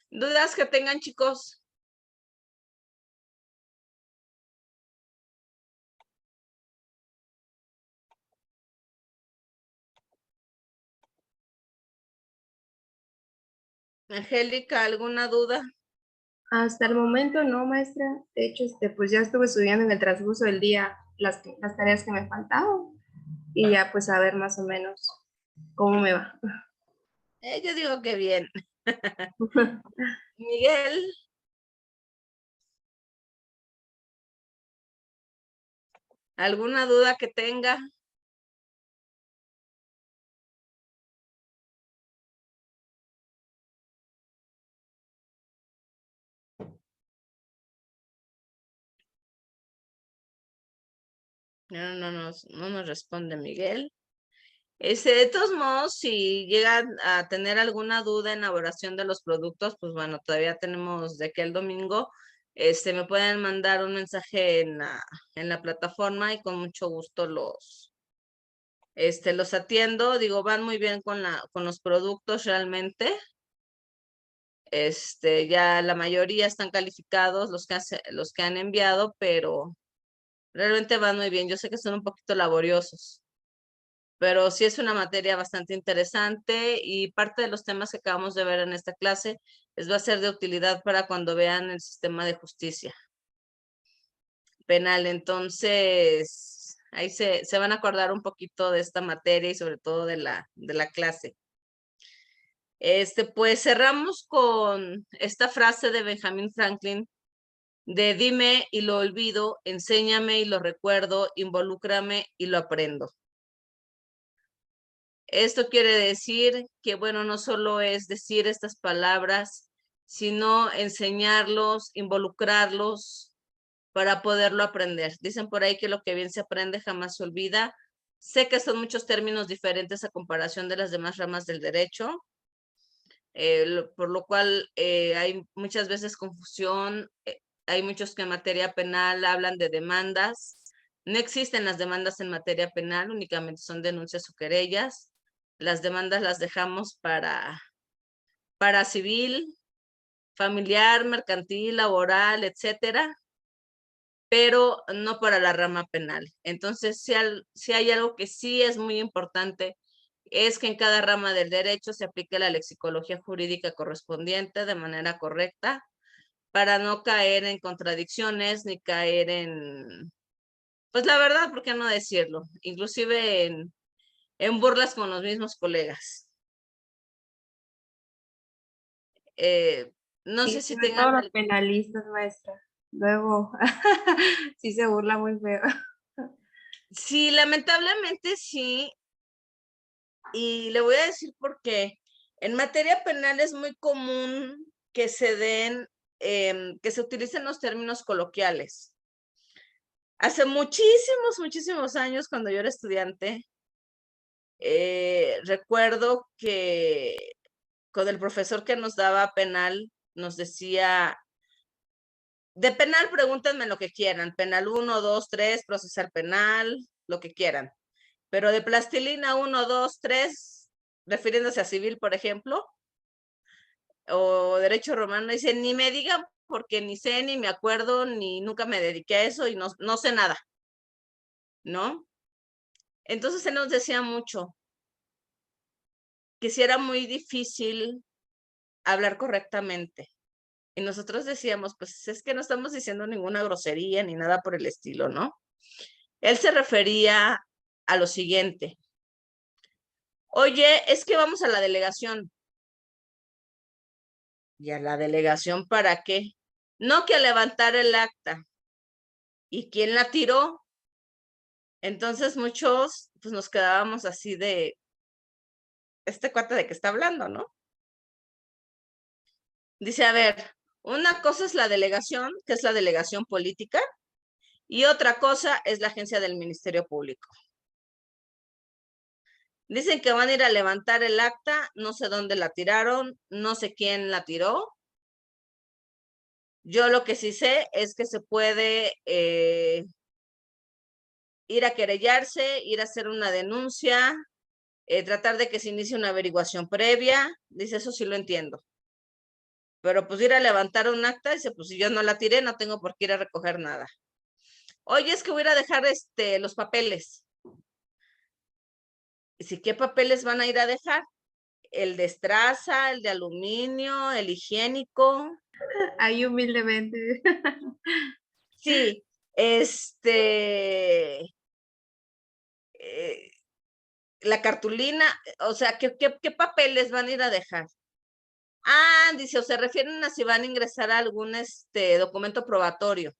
¿Dudas que tengan, chicos? Angélica, ¿alguna duda? Hasta el momento no, maestra. De hecho, pues ya estuve estudiando en el transcurso del día las tareas que me faltaban y ya pues a ver más o menos cómo me va. Yo digo que bien. Miguel, ¿alguna duda que tenga? No nos responde Miguel. De todos modos, si llegan a tener alguna duda en la elaboración de los productos, pues bueno, todavía tenemos de aquí al domingo. Me pueden mandar un mensaje en la plataforma y con mucho gusto los atiendo. Digo, van muy bien con los productos realmente. Ya la mayoría están calificados, los que han enviado, pero realmente van muy bien. Yo sé que son un poquito laboriosos, pero sí es una materia bastante interesante y parte de los temas que acabamos de ver en esta clase va a ser de utilidad para cuando vean el sistema de justicia penal. Entonces, ahí se van a acordar un poquito de esta materia y sobre todo de la clase. Pues cerramos con esta frase de Benjamin Franklin de dime y lo olvido, enséñame y lo recuerdo, involúcrame y lo aprendo. Esto quiere decir que, bueno, no solo es decir estas palabras, sino enseñarlos, involucrarlos para poderlo aprender. Dicen por ahí que lo que bien se aprende jamás se olvida. Sé que son muchos términos diferentes a comparación de las demás ramas del derecho, por lo cual hay muchas veces confusión. Hay muchos que en materia penal hablan de demandas. No existen las demandas en materia penal, únicamente son denuncias o querellas. Las demandas las dejamos para civil, familiar, mercantil, laboral, etcétera, pero no para la rama penal. Entonces, si hay algo que sí es muy importante, es que en cada rama del derecho se aplique la lexicología jurídica correspondiente de manera correcta para no caer en contradicciones ni caer en, pues la verdad, ¿por qué no decirlo? Inclusive en burlas con los mismos colegas. No sé Y si sobre tengan... todo los penalistas, maestra. Luego, sí se burla muy feo. Sí, lamentablemente sí, y le voy a decir por qué. En materia penal es muy común que se den, que se utilicen los términos coloquiales. Hace muchísimos años, cuando yo era estudiante, recuerdo que con el profesor que nos daba penal, nos decía, de penal pregúntenme lo que quieran, penal 1, 2, 3, procesal penal, lo que quieran. Pero de plastilina 1, 2, 3, refiriéndose a civil, por ejemplo, o derecho romano, dice, ni me digan porque ni sé, ni me acuerdo, ni nunca me dediqué a eso y no sé nada, ¿no? Entonces él nos decía mucho que si era muy difícil hablar correctamente. Y nosotros decíamos, pues es que no estamos diciendo ninguna grosería ni nada por el estilo, ¿no? Él se refería a lo siguiente. Oye, es que vamos a la delegación. ¿Y a la delegación para qué? No que a levantar el acta. ¿Y quién la tiró? Entonces muchos pues nos quedábamos así de, este cuate de qué está hablando, ¿no? Dice, a ver, una cosa es la delegación, que es la delegación política, y otra cosa es la agencia del Ministerio Público. Dicen que van a ir a levantar el acta, no sé dónde la tiraron, no sé quién la tiró. Yo lo que sí sé es que se puede ir a querellarse, ir a hacer una denuncia, tratar de que se inicie una averiguación previa. Dice, eso sí lo entiendo. Pero pues ir a levantar un acta, dice, pues si yo no la tiré, no tengo por qué ir a recoger nada. Oye, es que voy a ir a dejar los papeles. ¿Y si qué papeles van a ir a dejar? El de estraza, el de aluminio, el higiénico. Ahí humildemente. Sí, la cartulina, o sea, ¿qué papeles van a ir a dejar? Ah, dice, o se refieren a si van a ingresar a algún documento probatorio.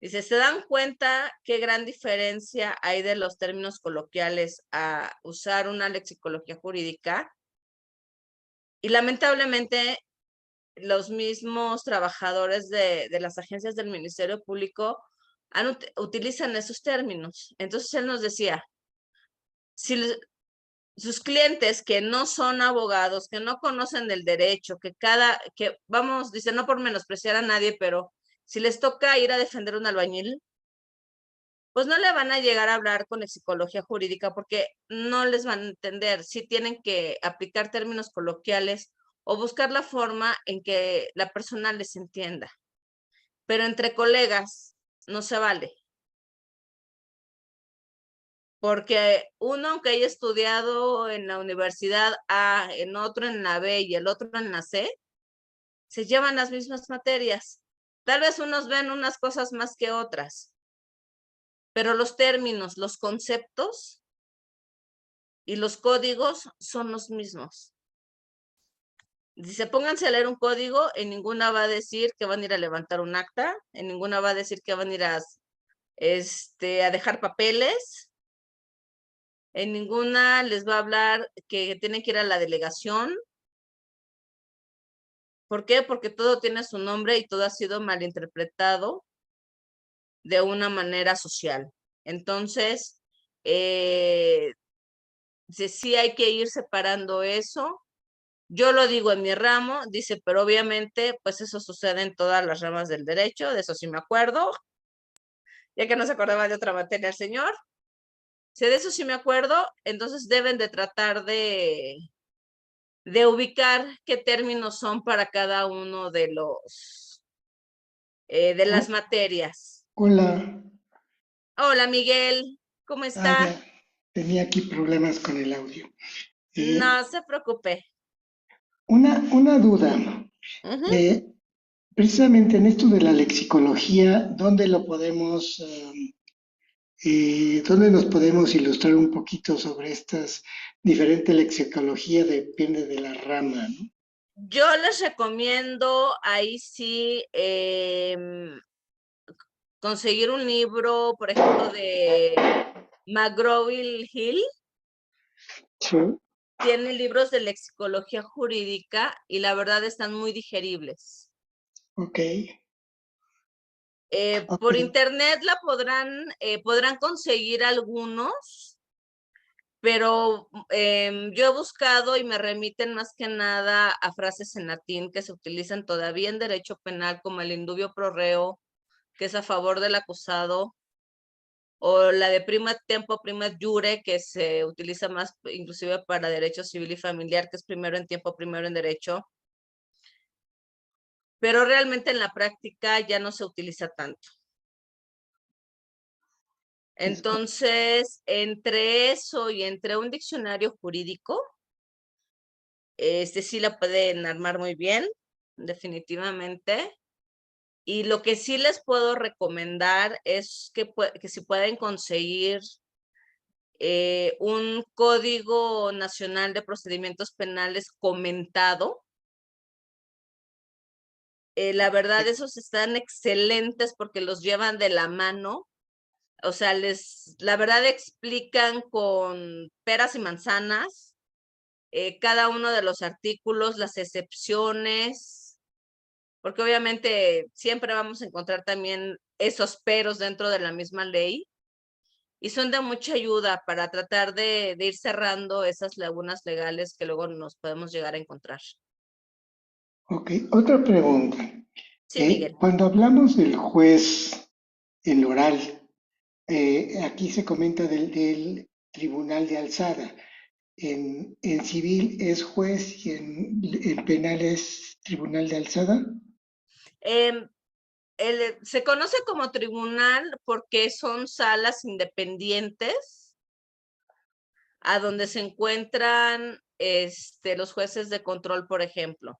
Dice, ¿se dan cuenta qué gran diferencia hay de los términos coloquiales a usar una lexicología jurídica? Y lamentablemente los mismos trabajadores de las agencias del Ministerio Público utilizan esos términos. Entonces él nos decía, si sus clientes que no son abogados, que no conocen del derecho, vamos, dice, no por menospreciar a nadie, pero si les toca ir a defender a un albañil, pues no le van a llegar a hablar con psicología jurídica porque no les van a entender. Sí tienen que aplicar términos coloquiales o buscar la forma en que la persona les entienda. Pero entre colegas no se vale. Porque uno, aunque haya estudiado en la universidad A, en otro en la B y el otro en la C, se llevan las mismas materias. Tal vez unos ven unas cosas más que otras, pero los términos, los conceptos y los códigos son los mismos. Dice, pónganse a leer un código, en ninguna va a decir que van a ir a levantar un acta, en ninguna va a decir que van a ir a dejar papeles, en ninguna les va a hablar que tienen que ir a la delegación. ¿Por qué? Porque todo tiene su nombre y todo ha sido malinterpretado de una manera social. Entonces, sí hay que ir separando eso. Yo lo digo en mi ramo, dice, pero obviamente, pues eso sucede en todas las ramas del derecho, de eso sí me acuerdo, ya que no se acordaba de otra materia el señor. Si de eso sí me acuerdo, entonces deben de tratar de ubicar qué términos son para cada uno de de las materias. Hola, Hola, Miguel, ¿cómo está? ya tenía aquí problemas con el audio. No se preocupe. Una duda. Ujú. Precisamente en esto de la lexicología, dónde nos podemos ilustrar un poquito sobre estas diferentes lexicología? Depende de la rama, ¿no? Yo les recomiendo ahí sí conseguir un libro, por ejemplo, de McGraw-Hill. Sí, Tiene libros de lexicología jurídica y la verdad están muy digeribles. ok, ok, Por internet podrán conseguir algunos, pero yo he buscado y me remiten más que nada a frases en latín que se utilizan todavía en derecho penal, como el indubio pro reo, que es a favor del acusado, o la de prima tempo, prima jure, que se utiliza más inclusive para derecho civil y familiar, que es primero en tiempo, primero en derecho, pero realmente en la práctica ya no se utiliza tanto. Entonces, entre eso y entre un diccionario jurídico, sí la pueden armar muy bien, definitivamente. Y lo que sí les puedo recomendar es que si pueden conseguir un Código Nacional de Procedimientos Penales comentado. La verdad, esos están excelentes porque los llevan de la mano. O sea, la verdad explican con peras y manzanas cada uno de los artículos, las excepciones, porque obviamente siempre vamos a encontrar también esos peros dentro de la misma ley y son de mucha ayuda para tratar de ir cerrando esas lagunas legales que luego nos podemos llegar a encontrar. ok. Otra pregunta. Sí, Miguel. Cuando hablamos del juez en oral, aquí se comenta del tribunal de alzada. En civil es juez y en penal es tribunal de alzada. Em, se conoce como tribunal porque son salas independientes a donde se encuentran los jueces de control, por ejemplo.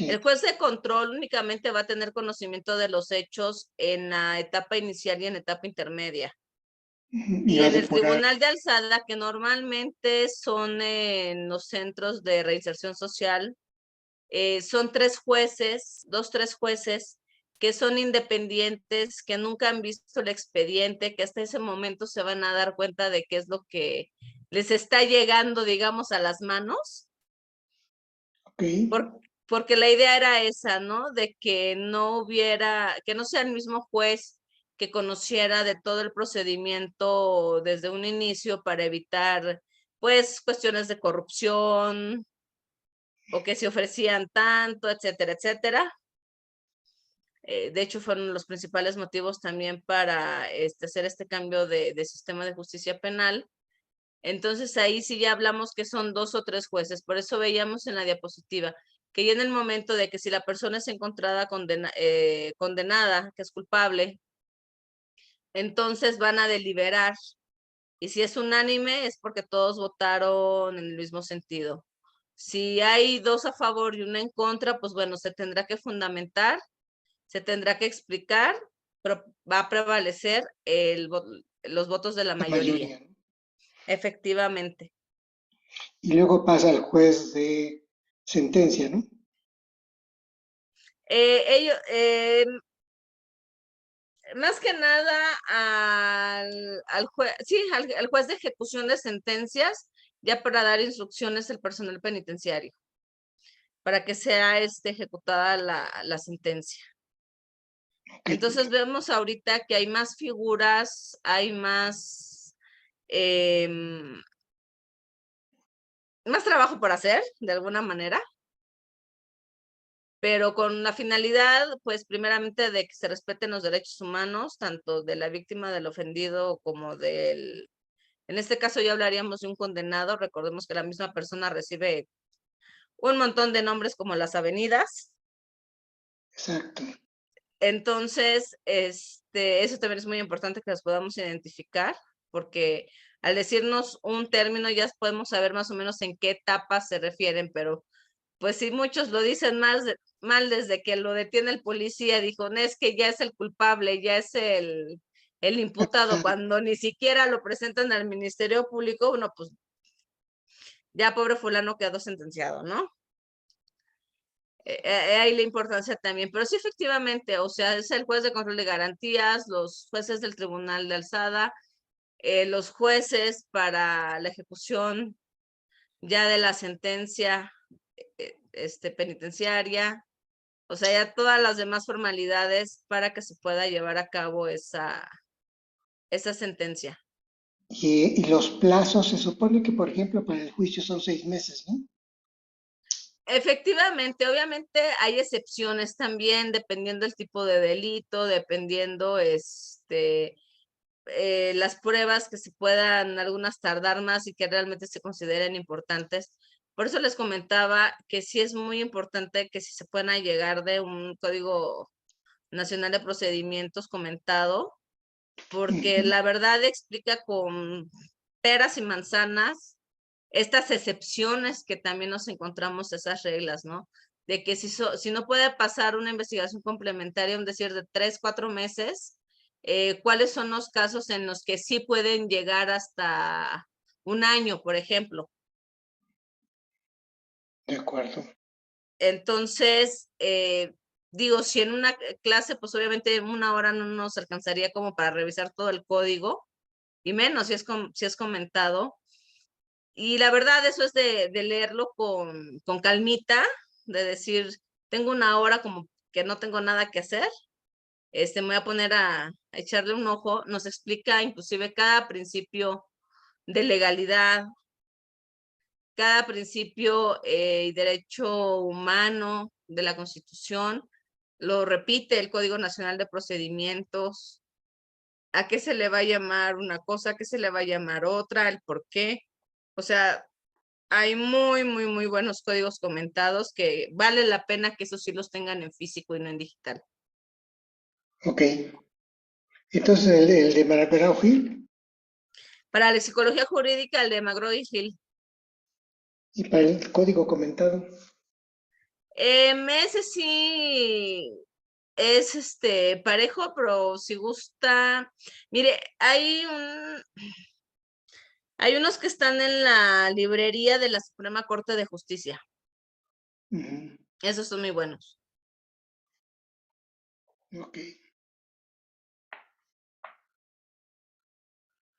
El Sí. juez de control únicamente va a tener conocimiento de los hechos en la etapa inicial y en la etapa intermedia. Y Y va a en el depurar. tribunal de alzada, que normalmente son en los centros de reinserción social, son tres jueces que son independientes, que nunca han visto el expediente, que hasta ese momento se van a dar cuenta de qué es lo que les está llegando, digamos, a las manos. Ok, Porque la idea era esa, ¿no? De que no sea el mismo juez que conociera de todo el procedimiento desde un inicio para evitar, pues, cuestiones de corrupción o que se ofrecían tanto, etcétera, etcétera. De hecho, fueron los principales motivos también para hacer este cambio de sistema de justicia penal. Entonces ahí sí ya hablamos que son 2 o 3 jueces. Por eso veíamos en la diapositiva que ya en el momento de que si la persona es encontrada condenada, que es culpable, entonces van a deliberar. Y si es unánime es porque todos votaron en el mismo sentido. Si hay 2 a favor y 1 en contra, pues bueno, se tendrá que fundamentar, se tendrá que explicar, pero va a prevalecer los votos de la La mayoría. mayoría, ¿no? Efectivamente. Y luego pasa al juez de sentencia, ¿no? Ellos, más que nada al juez, sí, al juez de ejecución de sentencias, ya para dar instrucciones al personal penitenciario, para que sea ejecutada la sentencia. Ok. Entonces vemos ahorita que hay más figuras, hay más trabajo por hacer, de alguna manera, pero con la finalidad, pues primeramente de que se respeten los derechos humanos, tanto de la víctima del ofendido como del, en este caso ya hablaríamos de un condenado, recordemos que la misma persona recibe un montón de nombres como las avenidas. Exacto. Entonces, eso también es muy importante que los podamos identificar, porque al decirnos un término ya podemos saber más o menos en qué etapa se refieren, pero pues si muchos lo dicen mal desde que lo detiene el policía, dijo, no, es que ya es el culpable, ya es el imputado, cuando ni siquiera lo presentan al Ministerio Público, bueno, pues ya pobre fulano quedó sentenciado, ¿no? Hay la importancia también, pero sí efectivamente, o sea, es el juez de control de garantías, los jueces del Tribunal de Alzada, los jueces para la ejecución ya de la sentencia penitenciaria, o sea, ya todas las demás formalidades para que se pueda llevar a cabo esa sentencia. Y los plazos, se supone que, por ejemplo, para el juicio son 6 meses, ¿no? Efectivamente, obviamente hay excepciones también, dependiendo del tipo de delito, dependiendo las pruebas que se puedan algunas tardar más y que realmente se consideren importantes. Por eso les comentaba que sí es muy importante que si se puedan llegar de un Código Nacional de Procedimientos comentado, porque la verdad explica con peras y manzanas estas excepciones que también nos encontramos esas reglas, ¿no? De que si no puede pasar una investigación complementaria, un decir de 3, 4 meses, ¿cuáles son los casos en los que sí pueden llegar hasta un año, por ejemplo? De acuerdo. Entonces, digo, si en una clase, pues obviamente 1 hora no nos alcanzaría como para revisar todo el código, y menos si es comentado. Y la verdad, eso es de leerlo con calmita, de decir, tengo 1 hora como que no tengo nada que hacer, me voy a poner a echarle un ojo, nos explica inclusive cada principio de legalidad, cada principio y derecho humano de la Constitución, lo repite el Código Nacional de Procedimientos, a qué se le va a llamar una cosa, a qué se le va a llamar otra, el por qué. O sea, hay muy, muy, muy buenos códigos comentados que vale la pena que esos sí los tengan en físico y no en digital. Ok. Entonces, el de Maraperao Gil Para la psicología jurídica, el de Magro y Gil. y para el código comentado. Ese sí es parejo, pero si gusta, mire, hay unos que están en la librería de la Suprema Corte de Justicia. Ujú. Esos son muy buenos. Ok.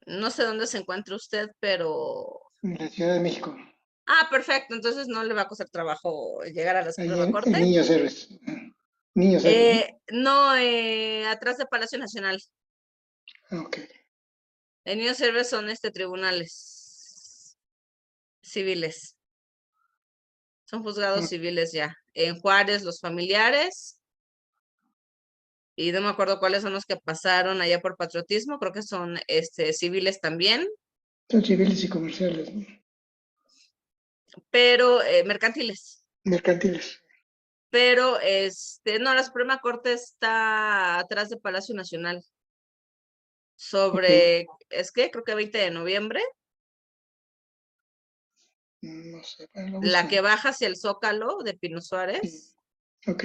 No sé dónde se encuentra usted, pero... En la Ciudad de México. Ah, perfecto. Entonces no le va a costar trabajo llegar a la Ahí Suprema en Corte. Niños Héroes. Niños Héroes, ¿no? No, atrás de Palacio Nacional. Ok. En New Service son tribunales civiles. Son juzgados Ok. civiles ya. En Juárez, los familiares. Y no me acuerdo cuáles son los que pasaron allá por patriotismo. Creo que son civiles también. Son civiles y comerciales, ¿no? Pero mercantiles. Mercantiles. Pero no, la Suprema Corte está atrás de Palacio Nacional. Ok. Creo que 20 de noviembre. No sé, bueno, lo La que buscamos. baja hacia el Zócalo de Pino Sí. Suárez. Ok.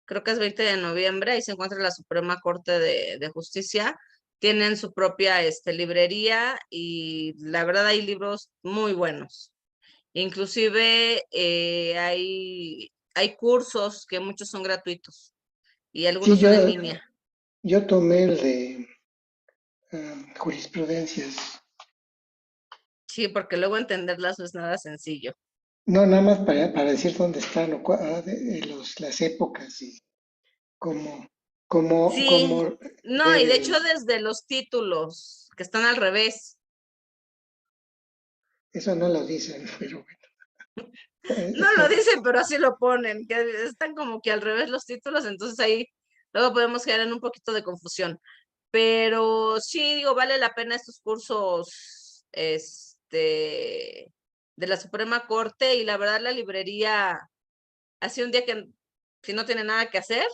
Creo que es 20 de noviembre, ahí se encuentra la Suprema Corte de Justicia, tienen su propia librería y la verdad hay libros muy buenos. Inclusive hay cursos que muchos son gratuitos y Sí, algunos son en línea. yo tomé el de jurisprudencias. Sí, porque luego entenderlas no es nada sencillo. No, nada más para decir dónde están o las épocas y cómo, Sí, cómo no, ver y de hecho desde los títulos que están al revés. eso no lo dicen, pero bueno, No lo está bien. dicen, pero así lo ponen, que están como que al revés los títulos, entonces ahí luego podemos quedar en un poquito de confusión. Pero sí, digo, vale la pena estos cursos de la Suprema Corte y la verdad la librería, así un día que si no tiene nada que hacer,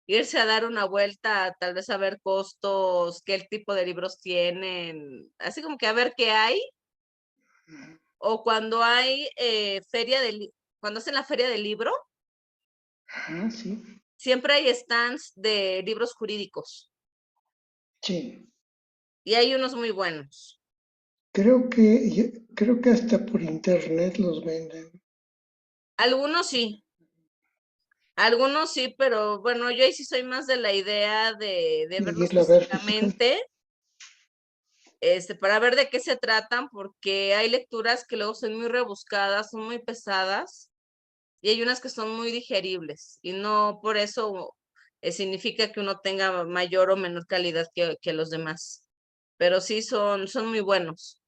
irse a dar una vuelta, tal vez a ver costos, qué tipo de libros tienen, así como que a ver qué hay, o cuando hay cuando hacen la feria del libro, Ajá, sí, siempre hay stands de libros jurídicos sí. y hay unos muy buenos. Creo que hasta por internet los venden. Algunos sí, pero bueno, yo ahí sí soy más de la idea de De verlos irlo a ver físico. físicamente, para ver de qué se tratan, porque hay lecturas que luego son muy rebuscadas, son muy pesadas, y hay unas que son muy digeribles, y no por eso significa que uno tenga mayor o menor calidad que los demás. Pero sí son muy buenos.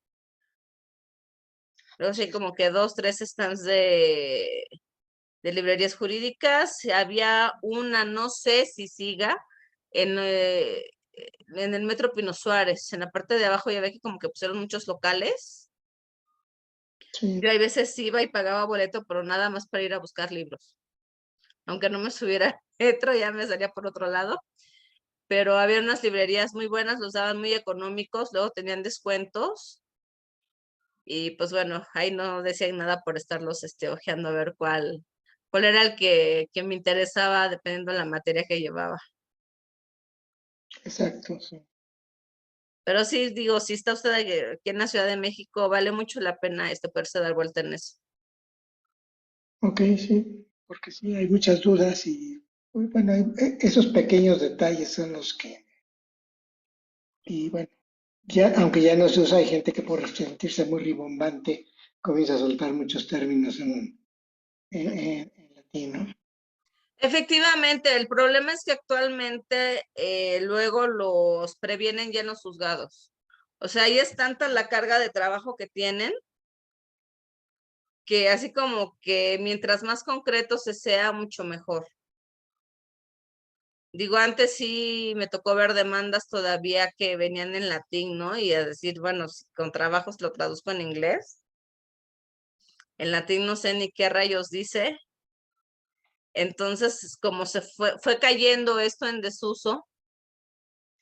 Luego sí hay Sí, como que 2, 3 stands de librerías jurídicas. Había una, no sé si siga, en, eh, en el Metro Pino Suárez, en la parte de abajo ya ve que como que pusieron muchos locales. Yo sí, hay veces iba y pagaba boleto, pero nada más para ir a buscar libros. Aunque no me subiera al metro, ya me salía por otro lado. Pero había unas librerías muy buenas, los daban muy económicos, luego tenían descuentos. Y pues bueno, ahí no decían nada por estarlos ojeando a ver cuál era el que me interesaba dependiendo de la materia que llevaba. exacto, sí. Pero sí, digo, si está usted aquí en la Ciudad de México, vale mucho la pena poderse dar vuelta en eso. Ok, sí, porque sí, hay muchas dudas y bueno, esos pequeños detalles son los que, y bueno, ya, aunque ya no se usa, hay gente que por sentirse muy ribombante comienza a soltar muchos términos en latín, ¿no? Efectivamente, el problema es que actualmente luego los previenen ya en los juzgados. O sea, ahí es tanta la carga de trabajo que tienen que así como que mientras más concreto se sea, mucho mejor. Digo, antes sí me tocó ver demandas todavía que venían en latín, ¿no? Y a decir, bueno, si con trabajos lo traduzco en inglés. En latín no sé ni qué rayos dice. Entonces, como fue cayendo esto en desuso,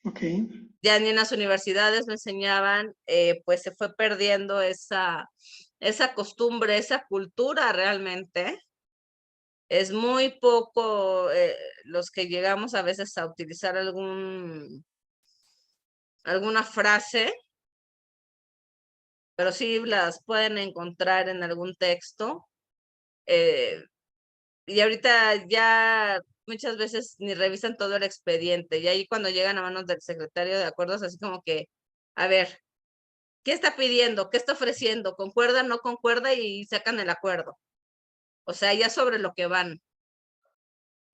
Ok, ya ni en las universidades me enseñaban, pues se fue perdiendo esa costumbre, esa cultura realmente. Es muy poco los que llegamos a veces a utilizar alguna frase, pero sí las pueden encontrar en algún texto. eh, y ahorita ya muchas veces ni revisan todo el expediente. Y ahí cuando llegan a manos del secretario de acuerdos, así como que, a ver, ¿qué está pidiendo? ¿Qué está ofreciendo? ¿Concuerda? ¿No concuerda? Y sacan el acuerdo. O sea, ya sobre lo que van.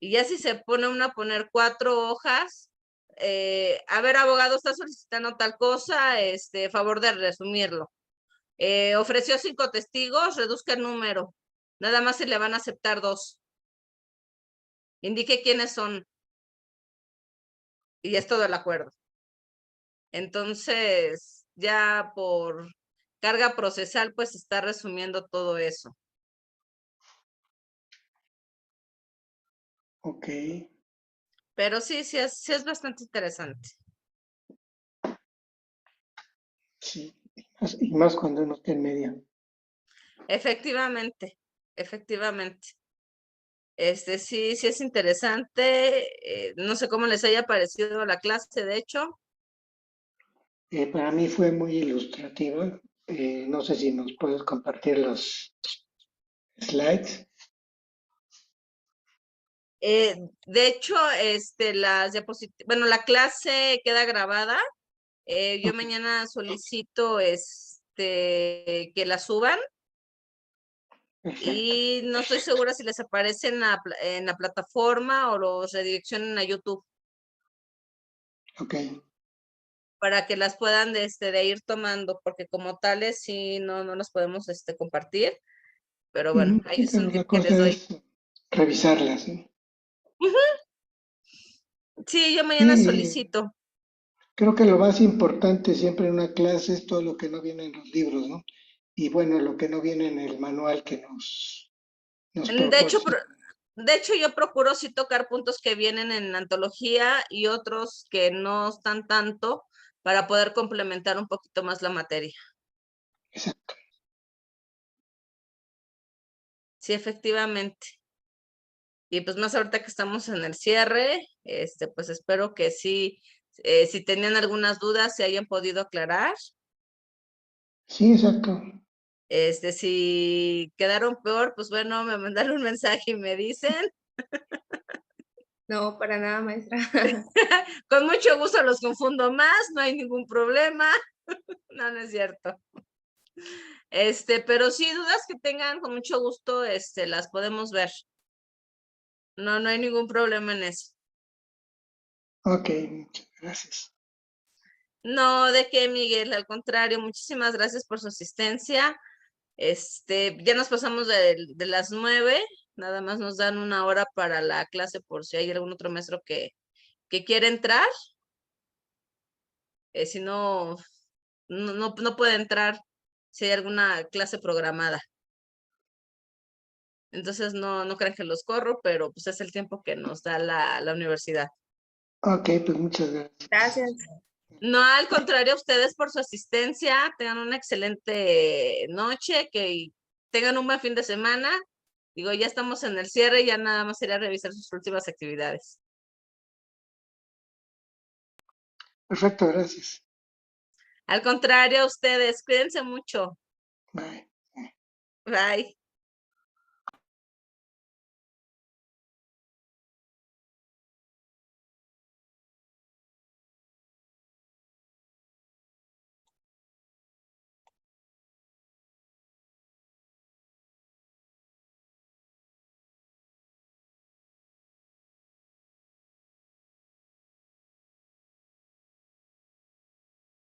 Y ya si se pone uno a poner 4 hojas, a ver, abogado, está solicitando tal cosa, favor de resumirlo. Ofreció 5 testigos, reduzca el número. Nada más se le van a aceptar 2. Indique quiénes son. Y es todo el acuerdo. Entonces, ya por carga procesal, pues está resumiendo todo eso. Ok, Pero sí es bastante interesante. sí. Y más cuando uno está en medio. Efectivamente, efectivamente. Sí es interesante. No sé cómo les haya parecido la clase, de hecho. Para mí fue muy ilustrativa. No sé si nos puedes compartir los slides. De hecho, las diapositivas, bueno, la clase queda grabada. Yo mañana solicito que la suban Perfecto. y no estoy segura si les aparece en la plataforma o los redireccionen a YouTube Ok. para que las puedan de ir tomando, porque como tales sí no las podemos compartir, pero bueno, ahí Sí, es un pero tip la que les cosa doy. es revisarlas, ¿no? Sí, yo mañana Sí, solicito. creo que lo más importante siempre en una clase es todo lo que no viene en los libros, ¿no? Y bueno, lo que no viene en el manual que nos De hecho, proporciona. yo procuro sí tocar puntos que vienen en antología y otros que no están tanto para poder complementar un poquito más la materia. Exacto. Sí, efectivamente. Y pues más ahorita que estamos en el cierre, pues espero que sí, si tenían algunas dudas, se hayan podido aclarar. Sí, exacto. Si quedaron peor, pues bueno, me mandaron un mensaje y me dicen. No, para nada, maestra. Con mucho gusto los confundo más, no hay ningún problema. No, no es cierto. Pero sí, dudas que tengan, con mucho gusto, las podemos ver. No hay ningún problema en eso. Ok, muchas gracias. No, ¿de qué, Miguel? Al contrario, muchísimas gracias por su asistencia. Ya nos pasamos de las 9, nada más nos dan 1 hora para la clase por si hay algún otro maestro que quiere entrar. Si no puede entrar si hay alguna clase programada. Entonces no crean que los corro, pero pues es el tiempo que nos da la universidad. Ok, pues muchas gracias. Gracias. No, al contrario, a ustedes por su asistencia, tengan una excelente noche, que tengan un buen fin de semana. Digo, ya estamos en el cierre, ya nada más sería revisar sus últimas actividades. Perfecto, gracias. Al contrario, a ustedes, cuídense mucho. Bye. Bye.